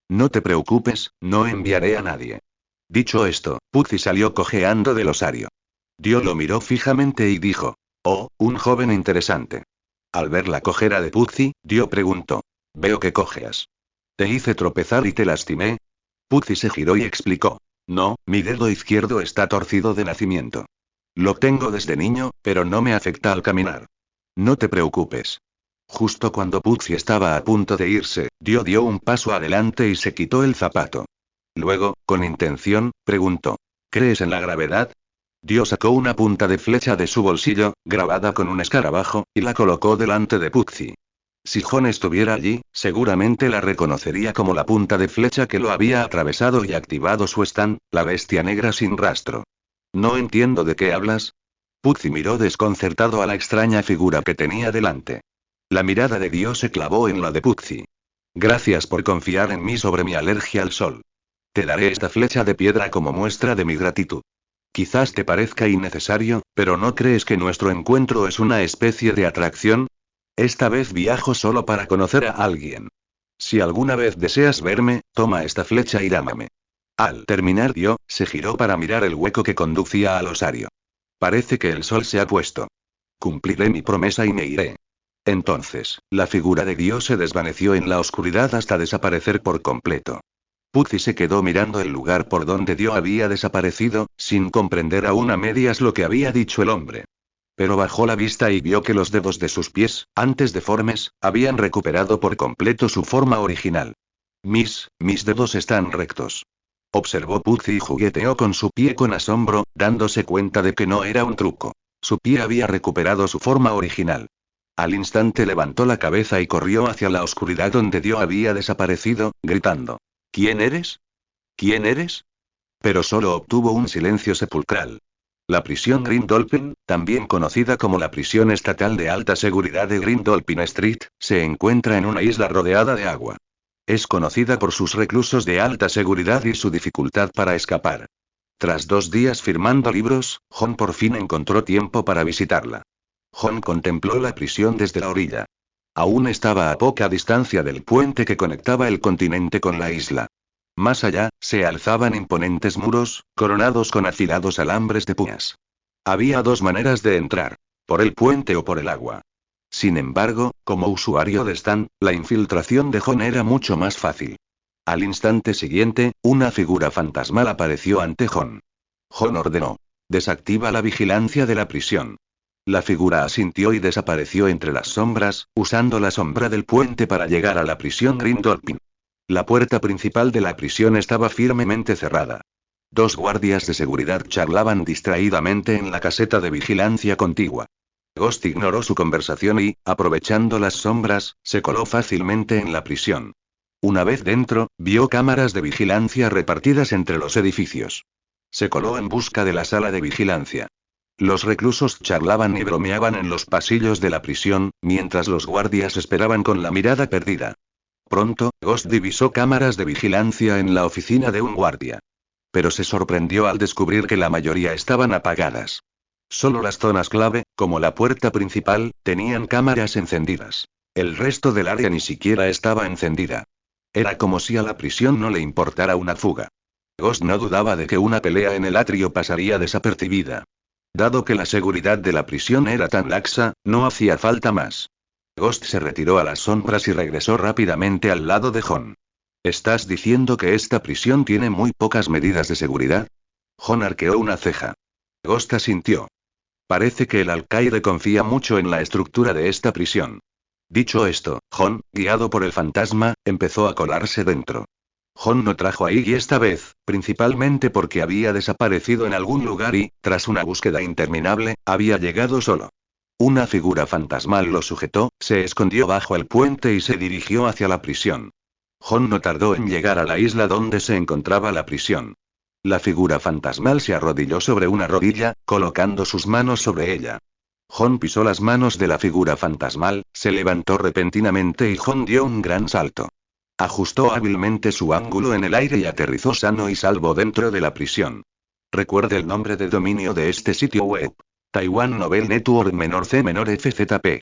No te preocupes, no enviaré a nadie». Dicho esto, Pucci salió cojeando del osario. Dio lo miró fijamente y dijo: «Oh, un joven interesante». Al ver la cojera de Pucci, Dio preguntó: «Veo que cojeas. ¿Te hice tropezar y te lastimé?». Pucci se giró y explicó: «No, mi dedo izquierdo está torcido de nacimiento. Lo tengo desde niño, pero no me afecta al caminar. No te preocupes». Justo cuando Pucci estaba a punto de irse, dio un paso adelante y se quitó el zapato. Luego, con intención, preguntó: «¿Crees en la gravedad?». Dio sacó una punta de flecha de su bolsillo, grabada con un escarabajo, y la colocó delante de Pucci. Si Jon estuviera allí, seguramente la reconocería como la punta de flecha que lo había atravesado y activado su stand, la bestia negra sin rastro. «No entiendo de qué hablas». Pucci miró desconcertado a la extraña figura que tenía delante. La mirada de Dios se clavó en la de Pucci. «Gracias por confiar en mí sobre mi alergia al sol. Te daré esta flecha de piedra como muestra de mi gratitud. Quizás te parezca innecesario, pero ¿no crees que nuestro encuentro es una especie de atracción? Esta vez viajo solo para conocer a alguien. Si alguna vez deseas verme, toma esta flecha y llámame». Al terminar se giró para mirar el hueco que conducía al osario. «Parece que el sol se ha puesto. Cumpliré mi promesa y me iré». Entonces, la figura de Dios se desvaneció en la oscuridad hasta desaparecer por completo. Pucci se quedó mirando el lugar por donde Dio había desaparecido, sin comprender aún a medias lo que había dicho el hombre. Pero bajó la vista y vio que los dedos de sus pies, antes deformes, habían recuperado por completo su forma original. Mis dedos están rectos», observó Pucci y jugueteó con su pie con asombro, dándose cuenta de que no era un truco. Su pie había recuperado su forma original. Al instante levantó la cabeza y corrió hacia la oscuridad donde Dio había desaparecido, gritando: «¿Quién eres? ¿Quién eres?». Pero solo obtuvo un silencio sepulcral. La prisión Grindolphin, también conocida como la prisión estatal de alta seguridad de Grindolphin Street, se encuentra en una isla rodeada de agua. Es conocida por sus reclusos de alta seguridad y su dificultad para escapar. Tras 2 días firmando libros, Jon por fin encontró tiempo para visitarla. Jon contempló la prisión desde la orilla. Aún estaba a poca distancia del puente que conectaba el continente con la isla. Más allá, se alzaban imponentes muros, coronados con afilados alambres de púas. Había 2 maneras de entrar: por el puente o por el agua. Sin embargo, como usuario de Stan, la infiltración de Jon era mucho más fácil. Al instante siguiente, una figura fantasmal apareció ante Jon. Jon ordenó: «Desactiva la vigilancia de la prisión». La figura asintió y desapareció entre las sombras, usando la sombra del puente para llegar a la prisión Grindolphin. La puerta principal de la prisión estaba firmemente cerrada. 2 guardias de seguridad charlaban distraídamente en la caseta de vigilancia contigua. Ghost ignoró su conversación y, aprovechando las sombras, se coló fácilmente en la prisión. Una vez dentro, vio cámaras de vigilancia repartidas entre los edificios. Se coló en busca de la sala de vigilancia. Los reclusos charlaban y bromeaban en los pasillos de la prisión, mientras los guardias esperaban con la mirada perdida. Pronto, Ghost divisó cámaras de vigilancia en la oficina de un guardia. pero se sorprendió al descubrir que la mayoría estaban apagadas. Solo las zonas clave, como la puerta principal, tenían cámaras encendidas. El resto del área ni siquiera estaba encendida. Era como si a la prisión no le importara una fuga. Ghost no dudaba de que una pelea en el atrio pasaría desapercibida. Dado que la seguridad de la prisión era tan laxa, no hacía falta más. Ghost se retiró a las sombras y regresó rápidamente al lado de Jon. ¿Estás diciendo que esta prisión tiene muy pocas medidas de seguridad? Jon arqueó una ceja. Ghost asintió. Parece que el alcaide confía mucho en la estructura de esta prisión. Dicho esto, Jon, guiado por el fantasma, empezó a colarse dentro. Jon no trajo a Iggy esta vez, principalmente porque había desaparecido en algún lugar y, tras una búsqueda interminable, había llegado solo. Una figura fantasmal lo sujetó, se escondió bajo el puente y se dirigió hacia la prisión. Jon no tardó en llegar a la isla donde se encontraba la prisión. La figura fantasmal se arrodilló sobre una rodilla, colocando sus manos sobre ella. Jon pisó las manos de la figura fantasmal, se levantó repentinamente y Jon dio un gran salto. Ajustó hábilmente su ángulo en el aire y aterrizó sano y salvo dentro de la prisión. Recuerde el nombre de dominio de este sitio web. Taiwan Novel Network -FZP.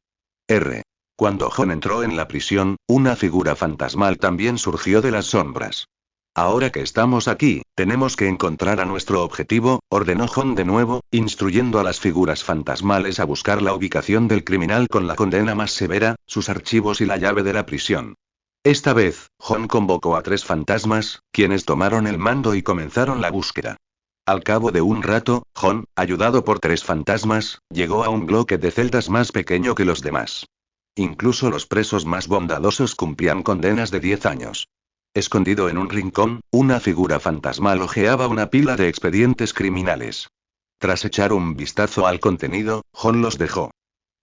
R. Cuando Jon entró en la prisión, una figura fantasmal también surgió de las sombras. Ahora que estamos aquí, tenemos que encontrar a nuestro objetivo, ordenó Jon de nuevo, instruyendo a las figuras fantasmales a buscar la ubicación del criminal con la condena más severa, sus archivos y la llave de la prisión. Esta vez, Jon convocó a 3 fantasmas, quienes tomaron el mando y comenzaron la búsqueda. Al cabo de un rato, Jon, ayudado por 3 fantasmas, llegó a un bloque de celdas más pequeño que los demás. Incluso los presos más bondadosos cumplían condenas de 10 años. Escondido en un rincón, una figura fantasmal hojeaba una pila de expedientes criminales. Tras echar un vistazo al contenido, Jon los dejó.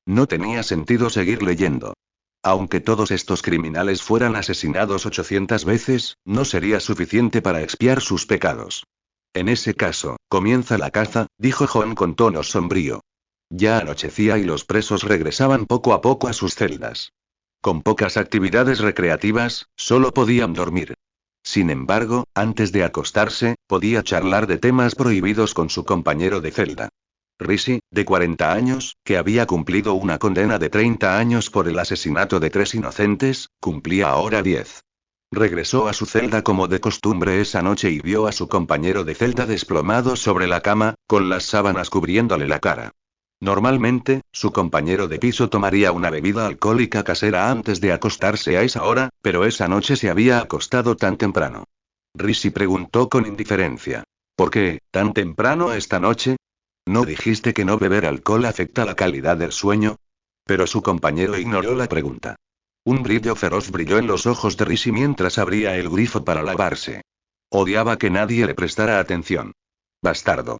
No tenía sentido seguir leyendo. Aunque todos estos criminales fueran asesinados 800 veces, no sería suficiente para expiar sus pecados. En ese caso, comienza la caza, dijo Jon con tono sombrío. Ya anochecía y los presos regresaban poco a poco a sus celdas. Con pocas actividades recreativas, solo podían dormir. Sin embargo, antes de acostarse, podía charlar de temas prohibidos con su compañero de celda. Rishi, de 40 años, que había cumplido una condena de 30 años por el asesinato de 3 inocentes, cumplía ahora 10. Regresó a su celda como de costumbre esa noche y vio a su compañero de celda desplomado sobre la cama, con las sábanas cubriéndole la cara. Normalmente, su compañero de piso tomaría una bebida alcohólica casera antes de acostarse a esa hora, pero esa noche se había acostado tan temprano. Rishi preguntó con indiferencia. ¿Por qué, tan temprano esta noche? ¿No dijiste que no beber alcohol afecta la calidad del sueño? Pero su compañero ignoró la pregunta. Un brillo feroz brilló en los ojos de Rishi mientras abría el grifo para lavarse. Odiaba que nadie le prestara atención. Bastardo.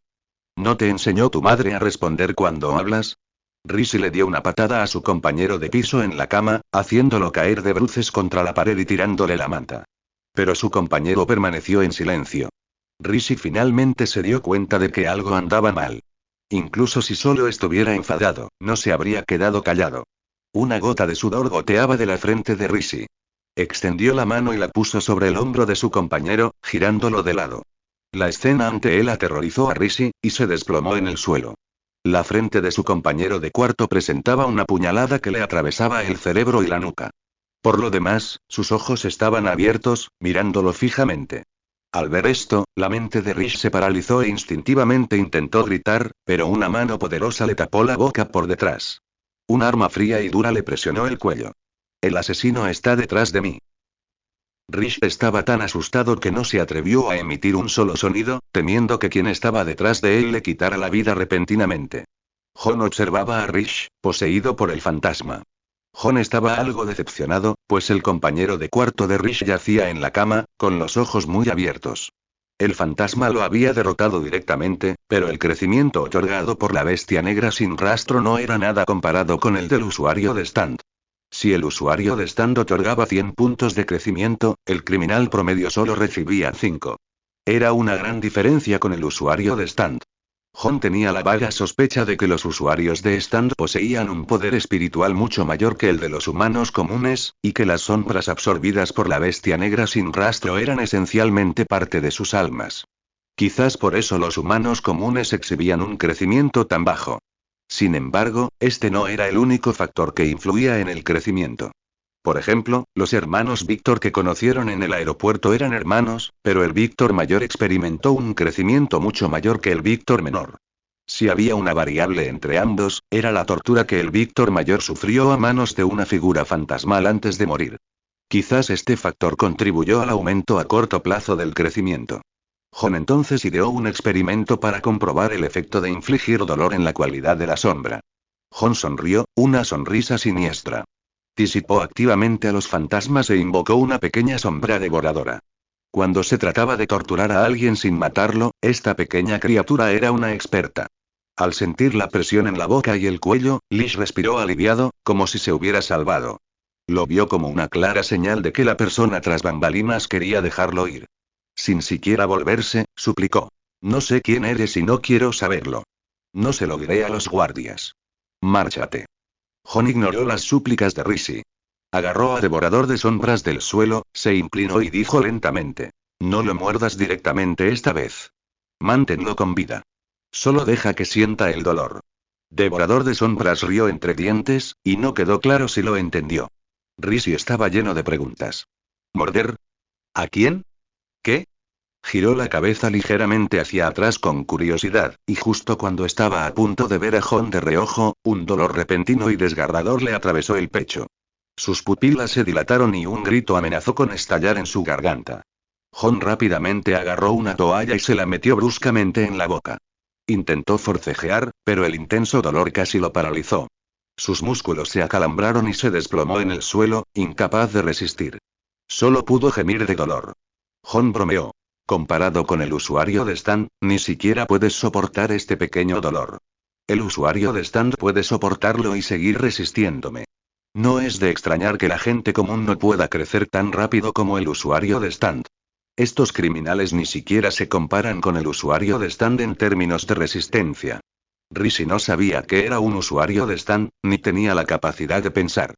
¿No te enseñó tu madre a responder cuando hablas? Rishi le dio una patada a su compañero de piso en la cama, haciéndolo caer de bruces contra la pared y tirándole la manta. Pero su compañero permaneció en silencio. Rishi finalmente se dio cuenta de que algo andaba mal. Incluso si solo estuviera enfadado, no se habría quedado callado. Una gota de sudor goteaba de la frente de Rishi. Extendió la mano y la puso sobre el hombro de su compañero, girándolo de lado. La escena ante él aterrorizó a Rishi, y se desplomó en el suelo. La frente de su compañero de cuarto presentaba una puñalada que le atravesaba el cerebro y la nuca. Por lo demás, sus ojos estaban abiertos, mirándolo fijamente. Al ver esto, la mente de Rishi se paralizó e instintivamente intentó gritar, pero una mano poderosa le tapó la boca por detrás. Un arma fría y dura le presionó el cuello. El asesino está detrás de mí. Rishi estaba tan asustado que no se atrevió a emitir un solo sonido, temiendo que quien estaba detrás de él le quitara la vida repentinamente. Jon observaba a Rishi, poseído por el fantasma. Jon estaba algo decepcionado, pues el compañero de cuarto de Rishi yacía en la cama, con los ojos muy abiertos. El fantasma lo había derrotado directamente, pero el crecimiento otorgado por la bestia negra sin rastro no era nada comparado con el del usuario de stand. Si el usuario de stand otorgaba 100 puntos de crecimiento, el criminal promedio solo recibía 5. Era una gran diferencia con el usuario de stand. Jon tenía la vaga sospecha de que los usuarios de stand poseían un poder espiritual mucho mayor que el de los humanos comunes, y que las sombras absorbidas por la bestia negra sin rastro eran esencialmente parte de sus almas. Quizás por eso los humanos comunes exhibían un crecimiento tan bajo. Sin embargo, este no era el único factor que influía en el crecimiento. Por ejemplo, los hermanos Víctor que conocieron en el aeropuerto eran hermanos, pero el Víctor mayor experimentó un crecimiento mucho mayor que el Víctor menor. Si había una variable entre ambos, era la tortura que el Víctor mayor sufrió a manos de una figura fantasmal antes de morir. Quizás este factor contribuyó al aumento a corto plazo del crecimiento. Jon entonces ideó un experimento para comprobar el efecto de infligir dolor en la cualidad de la sombra. Jon sonrió, una sonrisa siniestra. Disipó activamente a los fantasmas e invocó una pequeña sombra devoradora. Cuando se trataba de torturar a alguien sin matarlo, esta pequeña criatura era una experta. Al sentir la presión en la boca y el cuello, Lish respiró aliviado, como si se hubiera salvado. Lo vio como una clara señal de que la persona tras bambalinas quería dejarlo ir. Sin siquiera volverse, suplicó. No sé quién eres y no quiero saberlo. No se lo diré a los guardias. Márchate. Jon ignoró las súplicas de Rishi. Agarró a Devorador de Sombras del suelo, se inclinó y dijo lentamente. No lo muerdas directamente esta vez. Manténlo con vida. Solo deja que sienta el dolor. Devorador de Sombras rió entre dientes, y no quedó claro si lo entendió. Rishi estaba lleno de preguntas. ¿Morder? ¿A quién? ¿Qué? Giró la cabeza ligeramente hacia atrás con curiosidad, y justo cuando estaba a punto de ver a Jon de reojo, un dolor repentino y desgarrador le atravesó el pecho. Sus pupilas se dilataron y un grito amenazó con estallar en su garganta. Jon rápidamente agarró una toalla y se la metió bruscamente en la boca. Intentó forcejear, pero el intenso dolor casi lo paralizó. Sus músculos se acalambraron y se desplomó en el suelo, incapaz de resistir. Solo pudo gemir de dolor. Jon bromeó. Comparado con el usuario de stand, ni siquiera puedes soportar este pequeño dolor. El usuario de stand puede soportarlo y seguir resistiéndome. No es de extrañar que la gente común no pueda crecer tan rápido como el usuario de stand. Estos criminales ni siquiera se comparan con el usuario de stand en términos de resistencia. Rishi no sabía que era un usuario de stand, ni tenía la capacidad de pensar.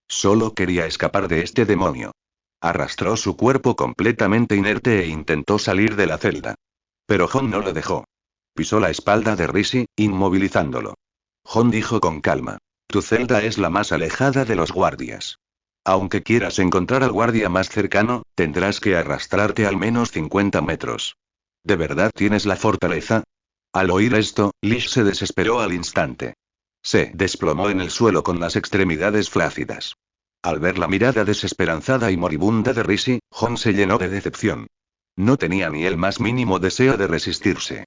Solo quería escapar de este demonio. Arrastró su cuerpo completamente inerte e intentó salir de la celda. Pero Jon no lo dejó. Pisó la espalda de Rishi, inmovilizándolo. Jon dijo con calma. Tu celda es la más alejada de los guardias. Aunque quieras encontrar al guardia más cercano, tendrás que arrastrarte al menos 50 metros. ¿De verdad tienes la fortaleza? Al oír esto, Lish se desesperó al instante. Se desplomó en el suelo con las extremidades flácidas. Al ver la mirada desesperanzada y moribunda de Rishi, Jon se llenó de decepción. No tenía ni el más mínimo deseo de resistirse.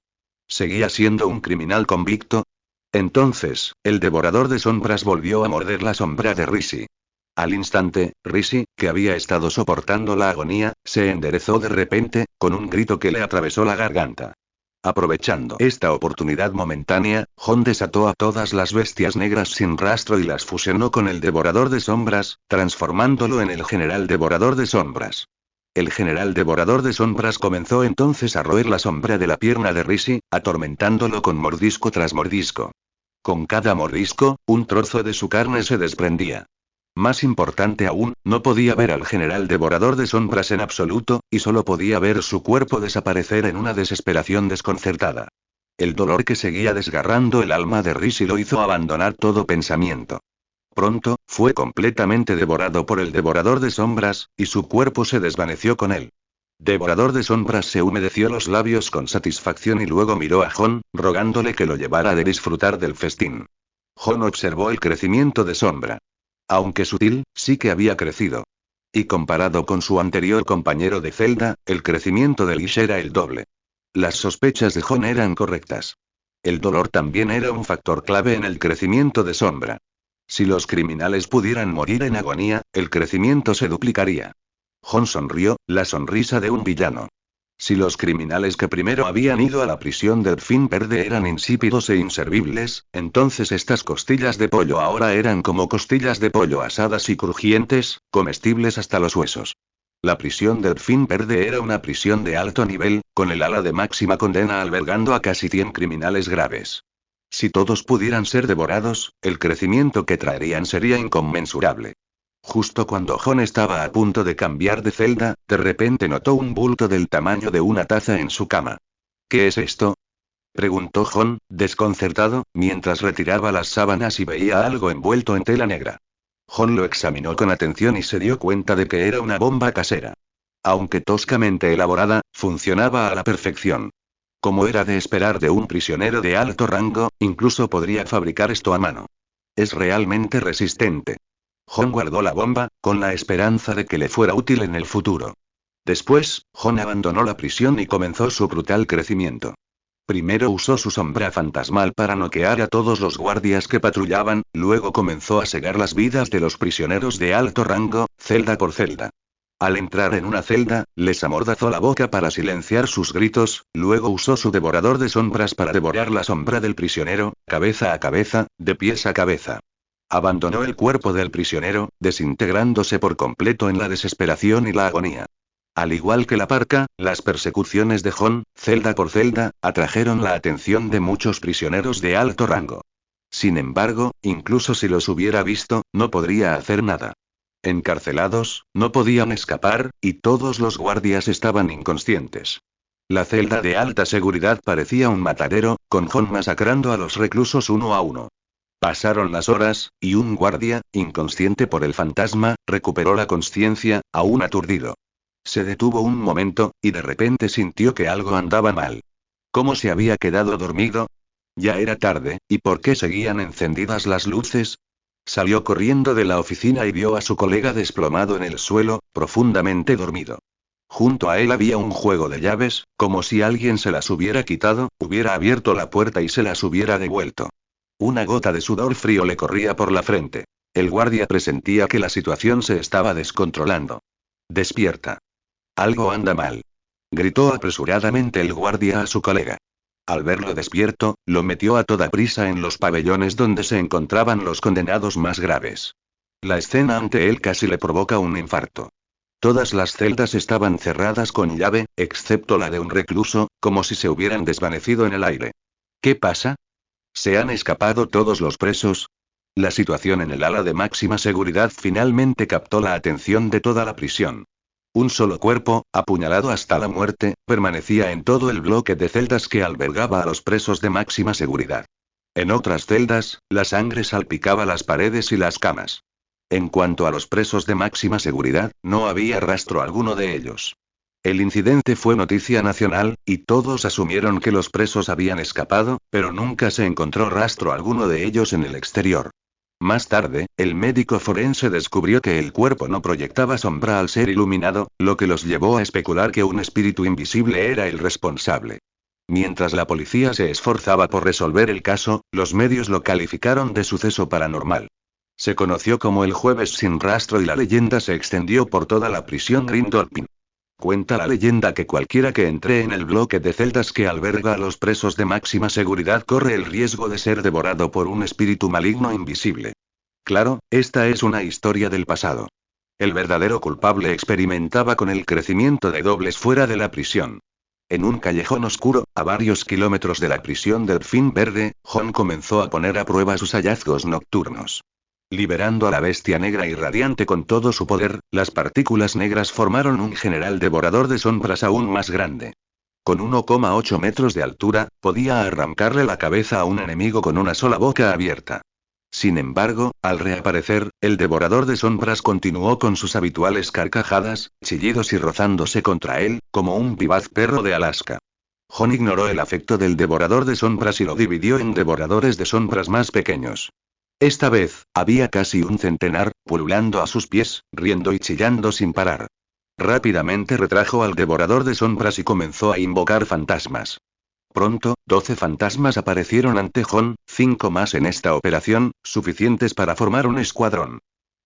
¿Seguía siendo un criminal convicto? Entonces, el devorador de sombras volvió a morder la sombra de Rishi. Al instante, Rishi, que había estado soportando la agonía, se enderezó de repente, con un grito que le atravesó la garganta. Aprovechando esta oportunidad momentánea, Jon desató a todas las bestias negras sin rastro y las fusionó con el devorador de sombras, transformándolo en el general devorador de sombras. El general devorador de sombras comenzó entonces a roer la sombra de la pierna de Rishi, atormentándolo con mordisco tras mordisco. Con cada mordisco, un trozo de su carne se desprendía. Más importante aún, no podía ver al general devorador de sombras en absoluto, y solo podía ver su cuerpo desaparecer en una desesperación desconcertada. El dolor que seguía desgarrando el alma de Rishi lo hizo abandonar todo pensamiento. Pronto, fue completamente devorado por el devorador de sombras, y su cuerpo se desvaneció con él. Devorador de sombras se humedeció los labios con satisfacción y luego miró a Jon, rogándole que lo llevara de disfrutar del festín. Jon observó el crecimiento de sombra. Aunque sutil, sí que había crecido. Y comparado con su anterior compañero de celda, el crecimiento de Lish era el doble. Las sospechas de Jon eran correctas. El dolor también era un factor clave en el crecimiento de sombra. Si los criminales pudieran morir en agonía, el crecimiento se duplicaría. Jon sonrió, la sonrisa de un villano. Si los criminales que primero habían ido a la prisión del Delfín Verde eran insípidos e inservibles, entonces estas costillas de pollo ahora eran como costillas de pollo asadas y crujientes, comestibles hasta los huesos. La prisión del Delfín Verde era una prisión de alto nivel, con el ala de máxima condena albergando a casi 100 criminales graves. Si todos pudieran ser devorados, el crecimiento que traerían sería inconmensurable. Justo cuando Jon estaba a punto de cambiar de celda, de repente notó un bulto del tamaño de una taza en su cama. ¿Qué es esto? Preguntó Jon, desconcertado, mientras retiraba las sábanas y veía algo envuelto en tela negra. Jon lo examinó con atención y se dio cuenta de que era una bomba casera. Aunque toscamente elaborada, funcionaba a la perfección. Como era de esperar de un prisionero de alto rango, incluso podría fabricar esto a mano. Es realmente resistente. Jon guardó la bomba, con la esperanza de que le fuera útil en el futuro. Después, Jon abandonó la prisión y comenzó su brutal crecimiento. Primero usó su sombra fantasmal para noquear a todos los guardias que patrullaban, luego comenzó a cegar las vidas de los prisioneros de alto rango, celda por celda. Al entrar en una celda, les amordazó la boca para silenciar sus gritos, luego usó su devorador de sombras para devorar la sombra del prisionero, cabeza a cabeza, de pies a cabeza. Abandonó el cuerpo del prisionero, desintegrándose por completo en la desesperación y la agonía. Al igual que la parca, las persecuciones de Jon, celda por celda, atrajeron la atención de muchos prisioneros de alto rango. Sin embargo, incluso si los hubiera visto, no podría hacer nada. Encarcelados, no podían escapar, y todos los guardias estaban inconscientes. La celda de alta seguridad parecía un matadero, con Jon masacrando a los reclusos uno a uno. Pasaron las horas, y un guardia, inconsciente por el fantasma, recuperó la consciencia, aún aturdido. Se detuvo un momento, y de repente sintió que algo andaba mal. ¿Cómo se había quedado dormido? Ya era tarde, ¿y por qué seguían encendidas las luces? Salió corriendo de la oficina y vio a su colega desplomado en el suelo, profundamente dormido. Junto a él había un juego de llaves, como si alguien se las hubiera quitado, hubiera abierto la puerta y se las hubiera devuelto. Una gota de sudor frío le corría por la frente. El guardia presentía que la situación se estaba descontrolando. Despierta. Algo anda mal. Gritó apresuradamente el guardia a su colega. Al verlo despierto, lo metió a toda prisa en los pabellones donde se encontraban los condenados más graves. La escena ante él casi le provoca un infarto. Todas las celdas estaban cerradas con llave, excepto la de un recluso, como si se hubieran desvanecido en el aire. ¿Qué pasa? ¿Se han escapado todos los presos? La situación en el ala de máxima seguridad finalmente captó la atención de toda la prisión. Un solo cuerpo, apuñalado hasta la muerte, permanecía en todo el bloque de celdas que albergaba a los presos de máxima seguridad. En otras celdas, la sangre salpicaba las paredes y las camas. En cuanto a los presos de máxima seguridad, no había rastro alguno de ellos. El incidente fue noticia nacional, y todos asumieron que los presos habían escapado, pero nunca se encontró rastro alguno de ellos en el exterior. Más tarde, el médico forense descubrió que el cuerpo no proyectaba sombra al ser iluminado, lo que los llevó a especular que un espíritu invisible era el responsable. Mientras la policía se esforzaba por resolver el caso, los medios lo calificaron de suceso paranormal. Se conoció como el jueves sin rastro y la leyenda se extendió por toda la prisión Grindolphin. Cuenta la leyenda que cualquiera que entre en el bloque de celdas que alberga a los presos de máxima seguridad corre el riesgo de ser devorado por un espíritu maligno invisible. Claro, esta es una historia del pasado. El verdadero culpable experimentaba con el crecimiento de dobles fuera de la prisión. En un callejón oscuro, a varios kilómetros de la prisión Delfín Verde, Jon comenzó a poner a prueba sus hallazgos nocturnos. Liberando a la bestia negra y radiante con todo su poder, las partículas negras formaron un general devorador de sombras aún más grande. Con 1,8 metros de altura, podía arrancarle la cabeza a un enemigo con una sola boca abierta. Sin embargo, al reaparecer, el devorador de sombras continuó con sus habituales carcajadas, chillidos y rozándose contra él, como un vivaz perro de Alaska. Jon ignoró el afecto del devorador de sombras y lo dividió en devoradores de sombras más pequeños. Esta vez, había casi un centenar, pululando a sus pies, riendo y chillando sin parar. Rápidamente retrajo al devorador de sombras y comenzó a invocar fantasmas. Pronto, 12 fantasmas aparecieron ante Jon, 5 más en esta operación, suficientes para formar un escuadrón.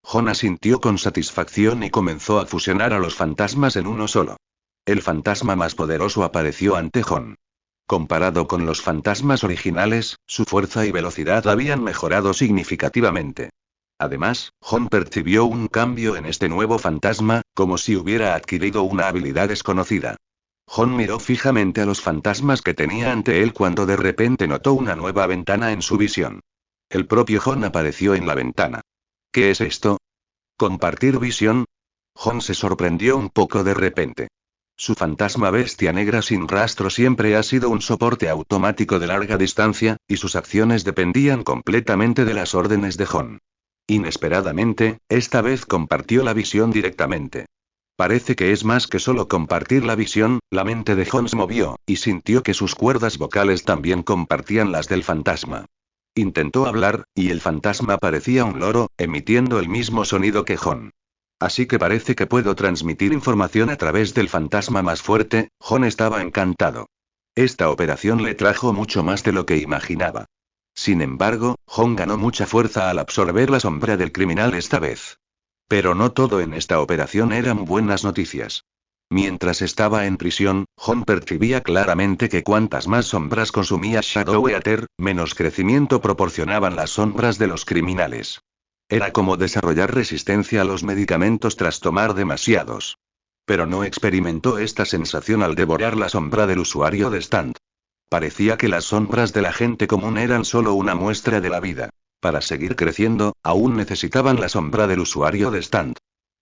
Jon asintió con satisfacción y comenzó a fusionar a los fantasmas en uno solo. El fantasma más poderoso apareció ante Jon. Comparado con los fantasmas originales, su fuerza y velocidad habían mejorado significativamente. Además, Jon percibió un cambio en este nuevo fantasma, como si hubiera adquirido una habilidad desconocida. Jon miró fijamente a los fantasmas que tenía ante él cuando de repente notó una nueva ventana en su visión. El propio Jon apareció en la ventana. ¿Qué es esto? ¿Compartir visión? Jon se sorprendió un poco de repente. Su fantasma bestia negra sin rastro siempre ha sido un soporte automático de larga distancia, y sus acciones dependían completamente de las órdenes de Jon. Inesperadamente, esta vez compartió la visión directamente. Parece que es más que solo compartir la visión, la mente de Jon se movió, y sintió que sus cuerdas vocales también compartían las del fantasma. Intentó hablar, y el fantasma parecía un loro, emitiendo el mismo sonido que Jon. Así que parece que puedo transmitir información a través del fantasma más fuerte. Jon estaba encantado. Esta operación le trajo mucho más de lo que imaginaba. Sin embargo, Jon ganó mucha fuerza al absorber la sombra del criminal esta vez. Pero no todo en esta operación eran buenas noticias. Mientras estaba en prisión, Jon percibía claramente que cuantas más sombras consumía Shadow-Eater, menos crecimiento proporcionaban las sombras de los criminales. Era como desarrollar resistencia a los medicamentos tras tomar demasiados. Pero no experimentó esta sensación al devorar la sombra del usuario de Stand. Parecía que las sombras de la gente común eran solo una muestra de la vida. Para seguir creciendo, aún necesitaban la sombra del usuario de Stand.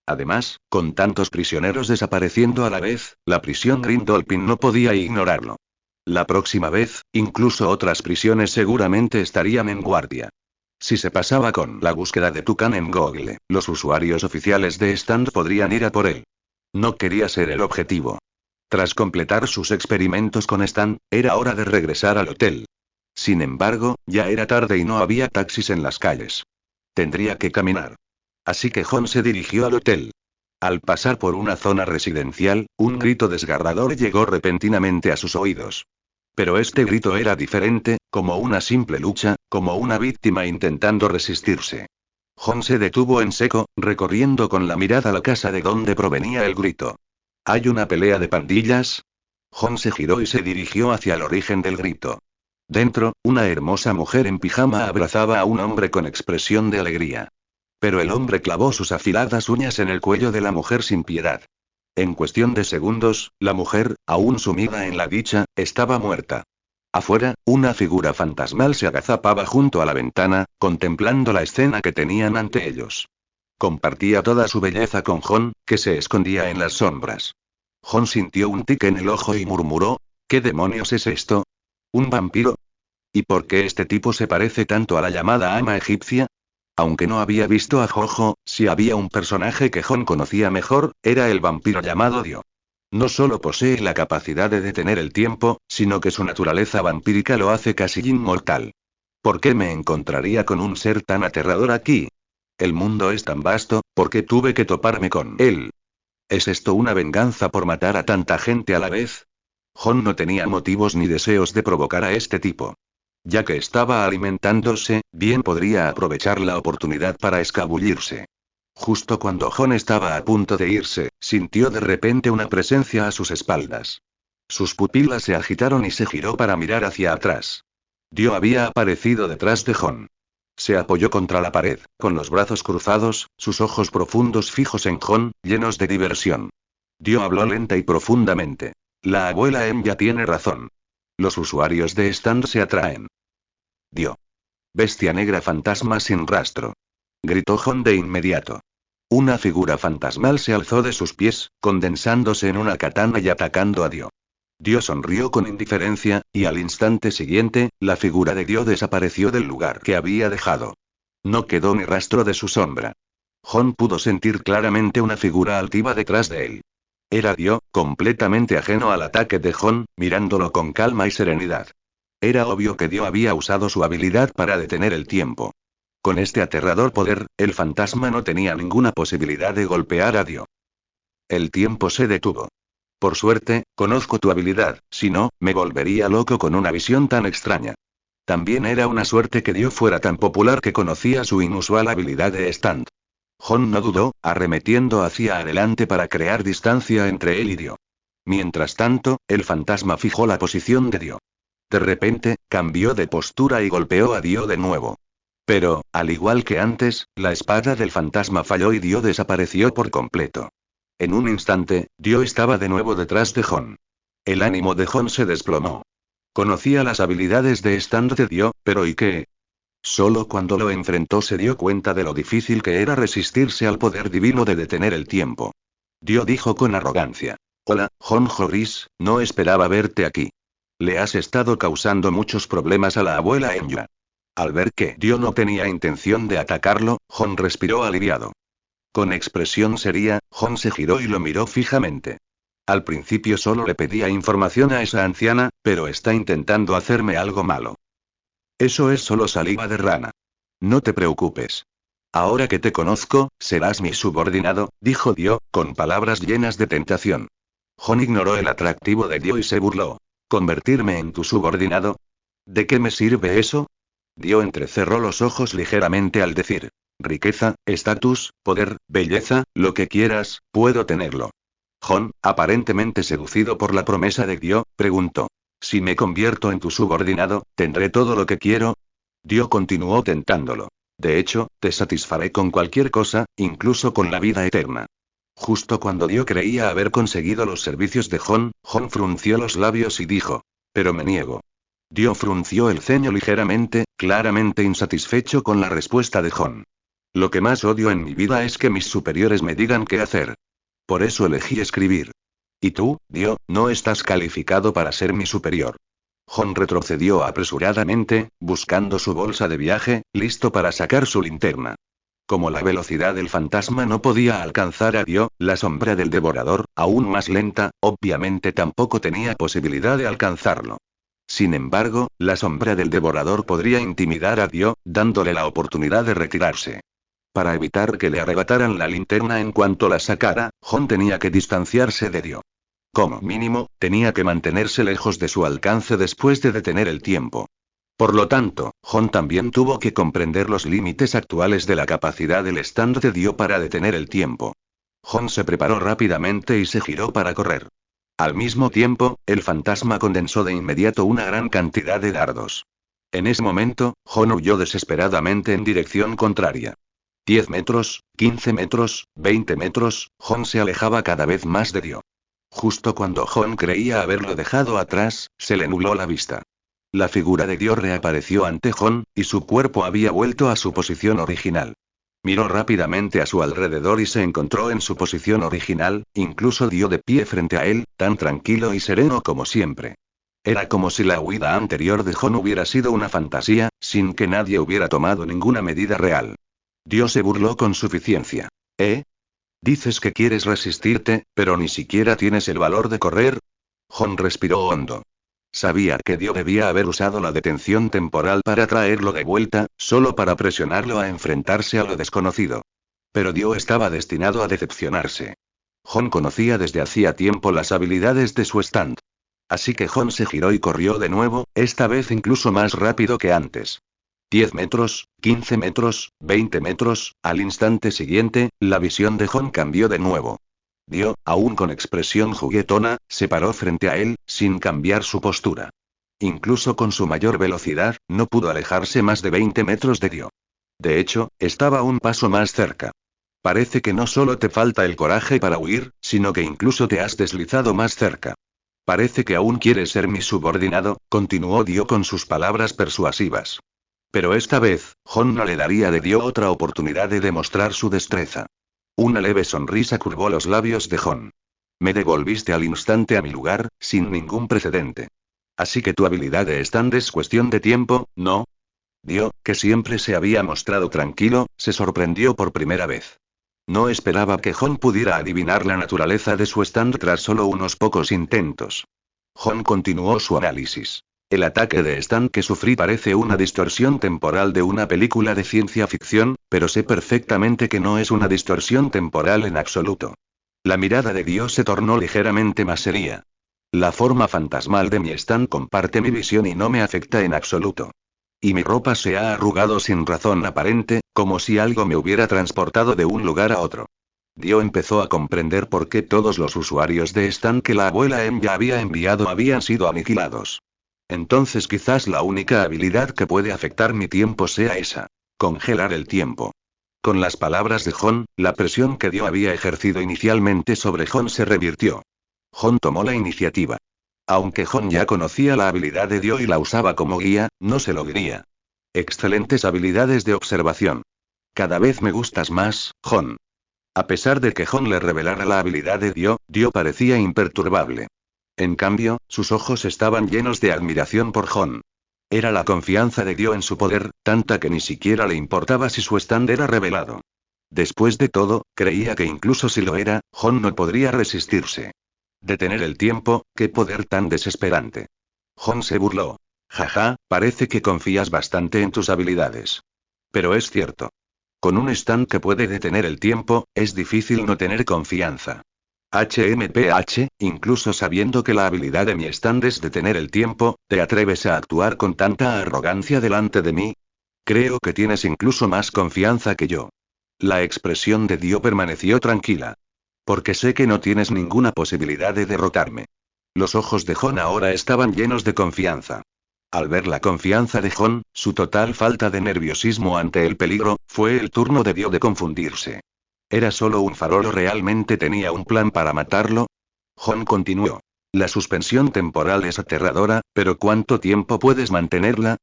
Además, con tantos prisioneros desapareciendo a la vez, la prisión Grindolphin no podía ignorarlo. La próxima vez, incluso otras prisiones seguramente estarían en guardia. Si se pasaba con la búsqueda de Tucan en Google, los usuarios oficiales de Stand podrían ir a por él. No quería ser el objetivo. Tras completar sus experimentos con Stand, era hora de regresar al hotel. Sin embargo, ya era tarde y no había taxis en las calles. Tendría que caminar. Así que Jon se dirigió al hotel. Al pasar por una zona residencial, un grito desgarrador llegó repentinamente a sus oídos. Pero este grito era diferente, como una simple lucha, como una víctima intentando resistirse. Jon se detuvo en seco, recorriendo con la mirada la casa de donde provenía el grito. ¿Hay una pelea de pandillas? Jon se giró y se dirigió hacia el origen del grito. Dentro, una hermosa mujer en pijama abrazaba a un hombre con expresión de alegría. Pero el hombre clavó sus afiladas uñas en el cuello de la mujer sin piedad. En cuestión de segundos, la mujer, aún sumida en la dicha, estaba muerta. Afuera, una figura fantasmal se agazapaba junto a la ventana, contemplando la escena que tenían ante ellos. Compartía toda su belleza con Jon, que se escondía en las sombras. Jon sintió un tic en el ojo y murmuró: ¿qué demonios es esto? ¿Un vampiro? ¿Y por qué este tipo se parece tanto a la llamada ama egipcia? Aunque no había visto a Jojo, si había un personaje que Jon conocía mejor, era el vampiro llamado Dio. No solo posee la capacidad de detener el tiempo, sino que su naturaleza vampírica lo hace casi inmortal. ¿Por qué me encontraría con un ser tan aterrador aquí? El mundo es tan vasto, ¿por qué tuve que toparme con él? ¿Es esto una venganza por matar a tanta gente a la vez? Jon no tenía motivos ni deseos de provocar a este tipo. Ya que estaba alimentándose, bien podría aprovechar la oportunidad para escabullirse. Justo cuando Jon estaba a punto de irse, sintió de repente una presencia a sus espaldas. Sus pupilas se agitaron y se giró para mirar hacia atrás. Dio había aparecido detrás de Jon. Se apoyó contra la pared, con los brazos cruzados, sus ojos profundos fijos en Jon, llenos de diversión. Dio habló lenta y profundamente. La abuela Enya tiene razón. Los usuarios de Stand se atraen. Dio. Bestia negra fantasma sin rastro. Gritó Jon de inmediato. Una figura fantasmal se alzó de sus pies, condensándose en una katana y atacando a Dio. Dio sonrió con indiferencia, y al instante siguiente, la figura de Dio desapareció del lugar que había dejado. No quedó ni rastro de su sombra. Jon pudo sentir claramente una figura altiva detrás de él. Era Dio, completamente ajeno al ataque de Jon, mirándolo con calma y serenidad. Era obvio que Dio había usado su habilidad para detener el tiempo. Con este aterrador poder, el fantasma no tenía ninguna posibilidad de golpear a Dio. El tiempo se detuvo. Por suerte, conozco tu habilidad, si no, me volvería loco con una visión tan extraña. También era una suerte que Dio fuera tan popular que conocía su inusual habilidad de stand. Jon no dudó, arremetiendo hacia adelante para crear distancia entre él y Dio. Mientras tanto, el fantasma fijó la posición de Dio. De repente, cambió de postura y golpeó a Dio de nuevo. Pero, al igual que antes, la espada del fantasma falló y Dio desapareció por completo. En un instante, Dio estaba de nuevo detrás de Jon. El ánimo de Jon se desplomó. Conocía las habilidades de stand de Dio, pero ¿y qué? Solo cuando lo enfrentó se dio cuenta de lo difícil que era resistirse al poder divino de detener el tiempo. Dio dijo con arrogancia. Hola, Jon Joris, no esperaba verte aquí. Le has estado causando muchos problemas a la abuela Enya. Al ver que Dio no tenía intención de atacarlo, Jon respiró aliviado. Con expresión seria, Jon se giró y lo miró fijamente. Al principio solo le pedía información a esa anciana, pero está intentando hacerme algo malo. Eso es solo saliva de rana. No te preocupes. Ahora que te conozco, serás mi subordinado, dijo Dio, con palabras llenas de tentación. Jon ignoró el atractivo de Dio y se burló. ¿Convertirme en tu subordinado? ¿De qué me sirve eso? Dio entrecerró los ojos ligeramente al decir. Riqueza, estatus, poder, belleza, lo que quieras, puedo tenerlo. Jon, aparentemente seducido por la promesa de Dio, preguntó. Si me convierto en tu subordinado, ¿tendré todo lo que quiero? Dio continuó tentándolo. De hecho, te satisfaré con cualquier cosa, incluso con la vida eterna. Justo cuando Dio creía haber conseguido los servicios de Jon, Jon frunció los labios y dijo. Pero me niego. Dio frunció el ceño ligeramente, claramente insatisfecho con la respuesta de Jon. Lo que más odio en mi vida es que mis superiores me digan qué hacer. Por eso elegí escribir. Y tú, Dio, no estás calificado para ser mi superior. Jon retrocedió apresuradamente, buscando su bolsa de viaje, listo para sacar su linterna. Como la velocidad del fantasma no podía alcanzar a Dio, la sombra del devorador, aún más lenta, obviamente tampoco tenía posibilidad de alcanzarlo. Sin embargo, la sombra del devorador podría intimidar a Dio, dándole la oportunidad de retirarse. Para evitar que le arrebataran la linterna en cuanto la sacara, Jon tenía que distanciarse de Dio. Como mínimo, tenía que mantenerse lejos de su alcance después de detener el tiempo. Por lo tanto, Jon también tuvo que comprender los límites actuales de la capacidad del stand de Dio para detener el tiempo. Jon se preparó rápidamente y se giró para correr. Al mismo tiempo, el fantasma condensó de inmediato una gran cantidad de dardos. En ese momento, Jon huyó desesperadamente en dirección contraria. 10 metros, 15 metros, 20 metros, Jon se alejaba cada vez más de Dio. Justo cuando Jon creía haberlo dejado atrás, se le nubló la vista. La figura de Dio reapareció ante Jon, y su cuerpo había vuelto a su posición original. Miró rápidamente a su alrededor y se encontró en su posición original, incluso Dio de pie frente a él, tan tranquilo y sereno como siempre. Era como si la huida anterior de Jon hubiera sido una fantasía, sin que nadie hubiera tomado ninguna medida real. Dio se burló con suficiencia. ¿Eh? Dices que quieres resistirte, pero ni siquiera tienes el valor de correr. Jon respiró hondo. Sabía que Dio debía haber usado la detención temporal para traerlo de vuelta, solo para presionarlo a enfrentarse a lo desconocido. Pero Dio estaba destinado a decepcionarse. Jon conocía desde hacía tiempo las habilidades de su stand. Así que Jon se giró y corrió de nuevo, esta vez incluso más rápido que antes. 10 metros, 15 metros, 20 metros, al instante siguiente, la visión de Jon cambió de nuevo. Dio, aún con expresión juguetona, se paró frente a él, sin cambiar su postura. Incluso con su mayor velocidad, no pudo alejarse más de 20 metros de Dio. De hecho, estaba un paso más cerca. Parece que no solo te falta el coraje para huir, sino que incluso te has deslizado más cerca. Parece que aún quieres ser mi subordinado, continuó Dio con sus palabras persuasivas. Pero esta vez, Jon no le daría de Dio otra oportunidad de demostrar su destreza. Una leve sonrisa curvó los labios de Jon. Me devolviste al instante a mi lugar, sin ningún precedente. Así que tu habilidad de stand es cuestión de tiempo, ¿no? Dio, que siempre se había mostrado tranquilo, se sorprendió por primera vez. No esperaba que Jon pudiera adivinar la naturaleza de su stand tras solo unos pocos intentos. Jon continuó su análisis. El ataque de stand que sufrí parece una distorsión temporal de una película de ciencia ficción, pero sé perfectamente que no es una distorsión temporal en absoluto. La mirada de Dio se tornó ligeramente más seria. La forma fantasmal de mi stand comparte mi visión y no me afecta en absoluto. Y mi ropa se ha arrugado sin razón aparente, como si algo me hubiera transportado de un lugar a otro. Dio empezó a comprender por qué todos los usuarios de stand que la abuela ya había enviado habían sido aniquilados. Entonces quizás la única habilidad que puede afectar mi tiempo sea esa. Congelar el tiempo. Con las palabras de Jon, la presión que Dio había ejercido inicialmente sobre Jon se revirtió. Jon tomó la iniciativa. Aunque Jon ya conocía la habilidad de Dio y la usaba como guía, no se lo diría. Excelentes habilidades de observación. Cada vez me gustas más, Jon. A pesar de que Jon le revelara la habilidad de Dio parecía imperturbable. En cambio, sus ojos estaban llenos de admiración por Jon. Era la confianza de Dio en su poder, tanta que ni siquiera le importaba si su stand era revelado. Después de todo, creía que incluso si lo era, Jon no podría resistirse. Detener el tiempo, qué poder tan desesperante. Jon se burló. Jaja, parece que confías bastante en tus habilidades. Pero es cierto. Con un stand que puede detener el tiempo, es difícil no tener confianza. HMPH, incluso sabiendo que la habilidad de mi stand es detener el tiempo, ¿te atreves a actuar con tanta arrogancia delante de mí? Creo que tienes incluso más confianza que yo. La expresión de Dio permaneció tranquila. Porque sé que no tienes ninguna posibilidad de derrotarme. Los ojos de Jon ahora estaban llenos de confianza. Al ver la confianza de Jon, su total falta de nerviosismo ante el peligro, fue el turno de Dio de confundirse. ¿Era solo un farol o realmente tenía un plan para matarlo? Jon continuó. La suspensión temporal es aterradora, pero ¿cuánto tiempo puedes mantenerla?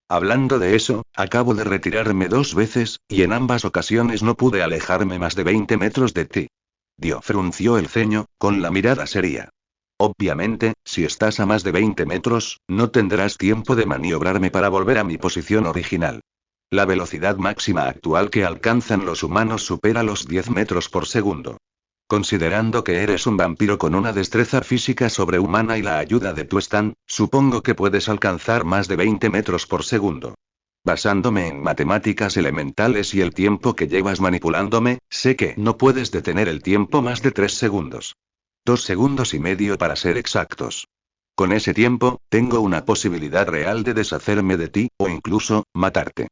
Hablando de eso, acabo de retirarme 2 veces, y en ambas ocasiones no pude alejarme más de 20 metros de ti. Dio frunció el ceño, con la mirada seria. Obviamente, si estás a más de 20 metros, no tendrás tiempo de maniobrarme para volver a mi posición original. La velocidad máxima actual que alcanzan los humanos supera los 10 metros por segundo. Considerando que eres un vampiro con una destreza física sobrehumana y la ayuda de tu stand, supongo que puedes alcanzar más de 20 metros por segundo. Basándome en matemáticas elementales y el tiempo que llevas manipulándome, sé que no puedes detener el tiempo más de 3 segundos. 2 segundos y medio para ser exactos. Con ese tiempo, tengo una posibilidad real de deshacerme de ti, o incluso, matarte.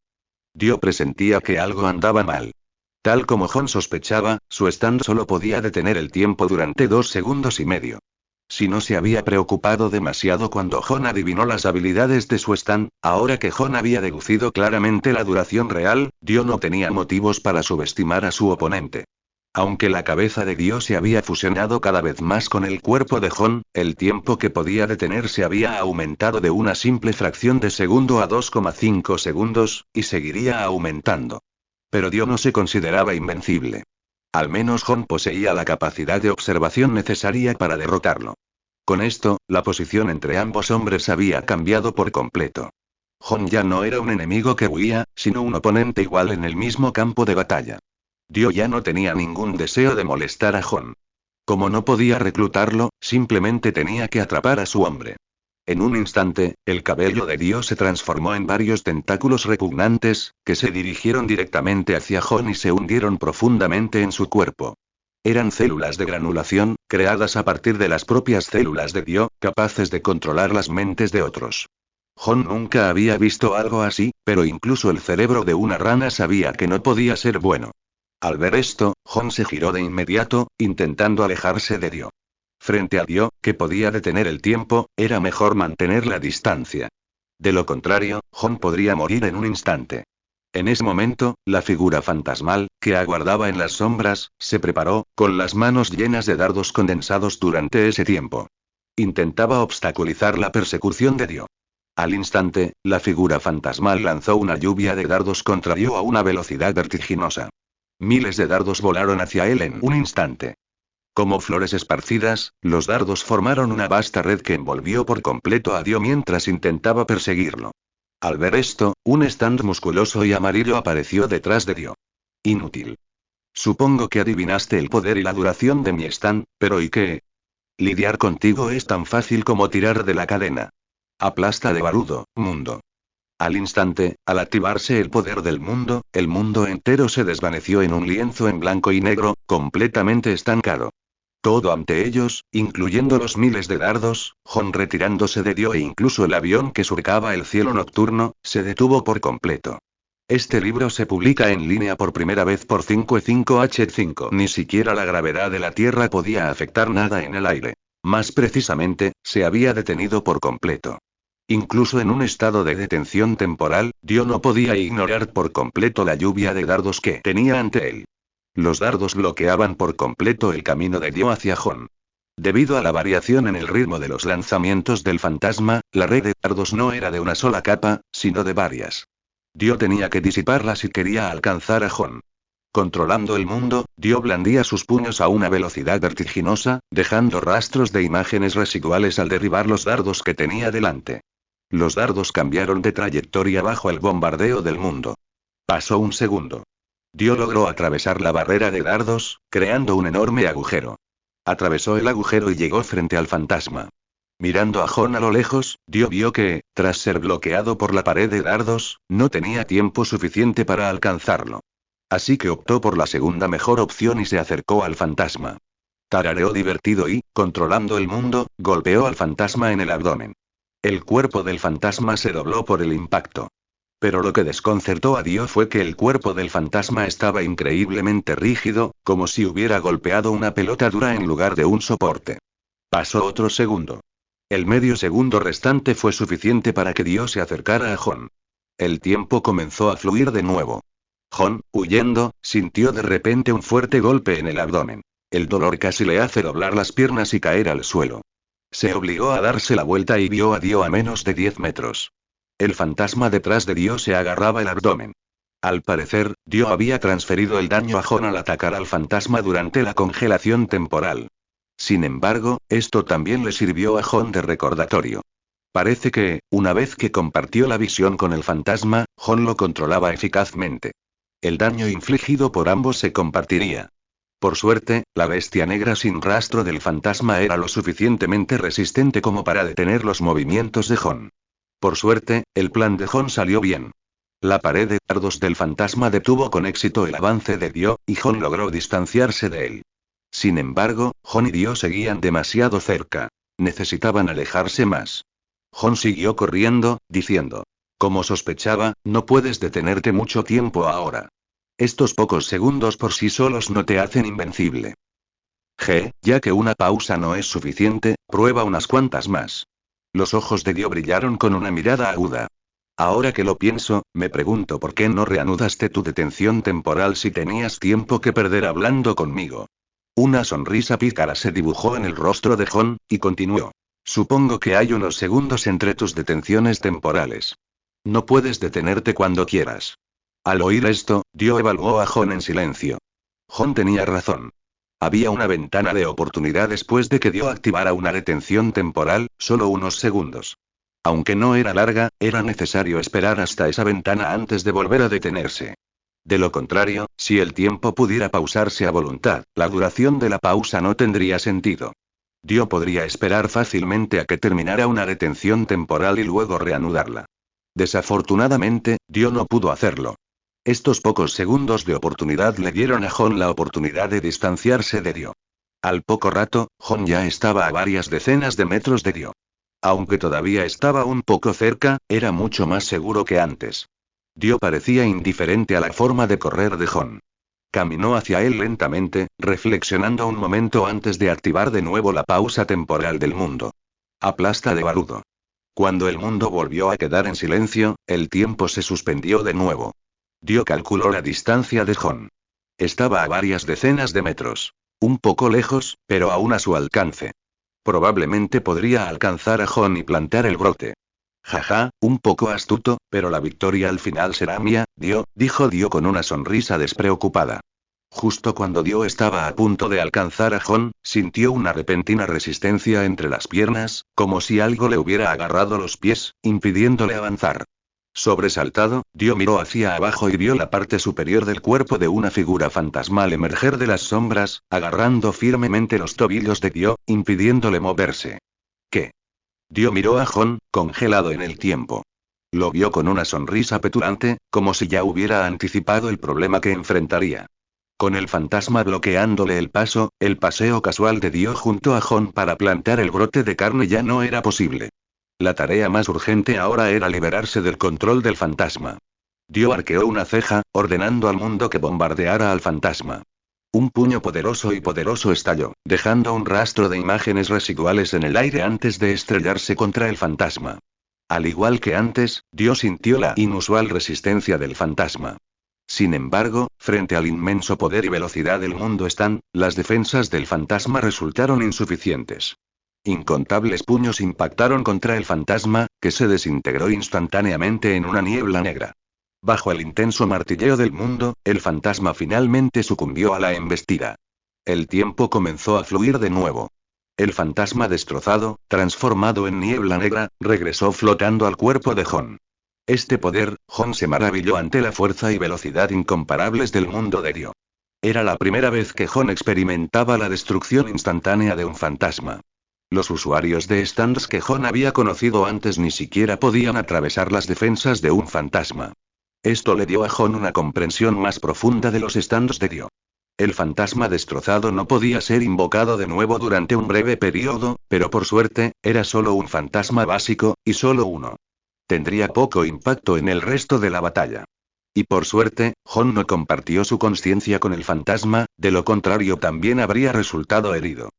Dio presentía que algo andaba mal. Tal como Jon sospechaba, su stand solo podía detener el tiempo durante 2 segundos y medio. Si no se había preocupado demasiado cuando Jon adivinó las habilidades de su stand, ahora que Jon había deducido claramente la duración real, Dio no tenía motivos para subestimar a su oponente. Aunque la cabeza de Dio se había fusionado cada vez más con el cuerpo de Jon, el tiempo que podía detenerse había aumentado de una simple fracción de segundo a 2,5 segundos, y seguiría aumentando. Pero Dio no se consideraba invencible. Al menos Jon poseía la capacidad de observación necesaria para derrotarlo. Con esto, la posición entre ambos hombres había cambiado por completo. Jon ya no era un enemigo que huía, sino un oponente igual en el mismo campo de batalla. Dio ya no tenía ningún deseo de molestar a Jon. Como no podía reclutarlo, simplemente tenía que atrapar a su hombre. En un instante, el cabello de Dio se transformó en varios tentáculos repugnantes, que se dirigieron directamente hacia Jon y se hundieron profundamente en su cuerpo. Eran células de granulación, creadas a partir de las propias células de Dio, capaces de controlar las mentes de otros. Jon nunca había visto algo así, pero incluso el cerebro de una rana sabía que no podía ser bueno. Al ver esto, Jon se giró de inmediato, intentando alejarse de Dio. Frente a Dio, que podía detener el tiempo, era mejor mantener la distancia. De lo contrario, Jon podría morir en un instante. En ese momento, la figura fantasmal, que aguardaba en las sombras, se preparó, con las manos llenas de dardos condensados durante ese tiempo. Intentaba obstaculizar la persecución de Dio. Al instante, la figura fantasmal lanzó una lluvia de dardos contra Dio a una velocidad vertiginosa. Miles de dardos volaron hacia él en un instante. Como flores esparcidas, los dardos formaron una vasta red que envolvió por completo a Dio mientras intentaba perseguirlo. Al ver esto, un stand musculoso y amarillo apareció detrás de Dio. Inútil. Supongo que adivinaste el poder y la duración de mi stand, pero ¿y qué? Lidiar contigo es tan fácil como tirar de la cadena. Aplasta de barudo, mundo. Al instante, al activarse el poder del mundo, el mundo entero se desvaneció en un lienzo en blanco y negro, completamente estancado. Todo ante ellos, incluyendo los miles de dardos, Jon retirándose de Dio e incluso el avión que surcaba el cielo nocturno, se detuvo por completo. Este libro se publica en línea por primera vez por 55H5. Ni siquiera la gravedad de la Tierra podía afectar nada en el aire. Más precisamente, se había detenido por completo. Incluso en un estado de detención temporal, Dio no podía ignorar por completo la lluvia de dardos que tenía ante él. Los dardos bloqueaban por completo el camino de Dio hacia Jon. Debido a la variación en el ritmo de los lanzamientos del fantasma, la red de dardos no era de una sola capa, sino de varias. Dio tenía que disiparla si quería alcanzar a Jon. Controlando el mundo, Dio blandía sus puños a una velocidad vertiginosa, dejando rastros de imágenes residuales al derribar los dardos que tenía delante. Los dardos cambiaron de trayectoria bajo el bombardeo del mundo. Pasó un segundo. Dio logró atravesar la barrera de dardos, creando un enorme agujero. Atravesó el agujero y llegó frente al fantasma. Mirando a Jon a lo lejos, Dio vio que, tras ser bloqueado por la pared de dardos, no tenía tiempo suficiente para alcanzarlo. Así que optó por la segunda mejor opción y se acercó al fantasma. Tarareó divertido y, controlando el mundo, golpeó al fantasma en el abdomen. El cuerpo del fantasma se dobló por el impacto. Pero lo que desconcertó a Dio fue que el cuerpo del fantasma estaba increíblemente rígido, como si hubiera golpeado una pelota dura en lugar de un soporte. Pasó otro segundo. El medio segundo restante fue suficiente para que Dio se acercara a Jon. El tiempo comenzó a fluir de nuevo. Jon, huyendo, sintió de repente un fuerte golpe en el abdomen. El dolor casi le hace doblar las piernas y caer al suelo. Se obligó a darse la vuelta y vio a Dio a menos de 10 metros. El fantasma detrás de Dio se agarraba el abdomen. Al parecer, Dio había transferido el daño a Jon al atacar al fantasma durante la congelación temporal. Sin embargo, esto también le sirvió a Jon de recordatorio. Parece que, una vez que compartió la visión con el fantasma, Jon lo controlaba eficazmente. El daño infligido por ambos se compartiría. Por suerte, la bestia negra sin rastro del fantasma era lo suficientemente resistente como para detener los movimientos de Jon. Por suerte, el plan de Jon salió bien. La pared de dardos del fantasma detuvo con éxito el avance de Dio, y Jon logró distanciarse de él. Sin embargo, Jon y Dio seguían demasiado cerca. Necesitaban alejarse más. Jon siguió corriendo, diciendo: como sospechaba, no puedes detenerte mucho tiempo ahora. Estos pocos segundos por sí solos no te hacen invencible. Ya que una pausa no es suficiente, prueba unas cuantas más. Los ojos de Dio brillaron con una mirada aguda. Ahora que lo pienso, me pregunto por qué no reanudaste tu detención temporal si tenías tiempo que perder hablando conmigo. Una sonrisa pícara se dibujó en el rostro de Jon, y continuó. Supongo que hay unos segundos entre tus detenciones temporales. No puedes detenerte cuando quieras. Al oír esto, Dio evaluó a Jon en silencio. Jon tenía razón. Había una ventana de oportunidad después de que Dio activara una detención temporal, solo unos segundos. Aunque no era larga, era necesario esperar hasta esa ventana antes de volver a detenerse. De lo contrario, si el tiempo pudiera pausarse a voluntad, la duración de la pausa no tendría sentido. Dio podría esperar fácilmente a que terminara una detención temporal y luego reanudarla. Desafortunadamente, Dio no pudo hacerlo. Estos pocos segundos de oportunidad le dieron a Jon la oportunidad de distanciarse de Dio. Al poco rato, Jon ya estaba a varias decenas de metros de Dio. Aunque todavía estaba un poco cerca, era mucho más seguro que antes. Dio parecía indiferente a la forma de correr de Jon. Caminó hacia él lentamente, reflexionando un momento antes de activar de nuevo la pausa temporal del mundo. Aplasta de barudo. Cuando el mundo volvió a quedar en silencio, el tiempo se suspendió de nuevo. Dio calculó la distancia de Jon. Estaba a varias decenas de metros. Un poco lejos, pero aún a su alcance. Probablemente podría alcanzar a Jon y plantar el brote. Jaja, un poco astuto, pero la victoria al final será mía, dijo Dio con una sonrisa despreocupada. Justo cuando Dio estaba a punto de alcanzar a Jon, sintió una repentina resistencia entre las piernas, como si algo le hubiera agarrado los pies, impidiéndole avanzar. Sobresaltado, Dio miró hacia abajo y vio la parte superior del cuerpo de una figura fantasmal emerger de las sombras, agarrando firmemente los tobillos de Dio, impidiéndole moverse. ¿Qué? Dio miró a Jon, congelado en el tiempo. Lo vio con una sonrisa petulante, como si ya hubiera anticipado el problema que enfrentaría. Con el fantasma bloqueándole el paso, el paseo casual de Dio junto a Jon para plantar el brote de carne ya no era posible. La tarea más urgente ahora era liberarse del control del fantasma. Dio arqueó una ceja, ordenando al mundo que bombardeara al fantasma. Un puño poderoso estalló, dejando un rastro de imágenes residuales en el aire antes de estrellarse contra el fantasma. Al igual que antes, Dio sintió la inusual resistencia del fantasma. Sin embargo, frente al inmenso poder y velocidad del mundo Stan, las defensas del fantasma resultaron insuficientes. Incontables puños impactaron contra el fantasma, que se desintegró instantáneamente en una niebla negra. Bajo el intenso martilleo del mundo, el fantasma finalmente sucumbió a la embestida. El tiempo comenzó a fluir de nuevo. El fantasma destrozado, transformado en niebla negra, regresó flotando al cuerpo de Jon. Este poder, Jon se maravilló ante la fuerza y velocidad incomparables del mundo de Dio. Era la primera vez que Jon experimentaba la destrucción instantánea de un fantasma. Los usuarios de stands que Jon había conocido antes ni siquiera podían atravesar las defensas de un fantasma. Esto le dio a Jon una comprensión más profunda de los stands de Dio. El fantasma destrozado no podía ser invocado de nuevo durante un breve periodo, pero por suerte, era solo un fantasma básico, y solo uno. Tendría poco impacto en el resto de la batalla. Y por suerte, Jon no compartió su conciencia con el fantasma, de lo contrario también habría resultado herido.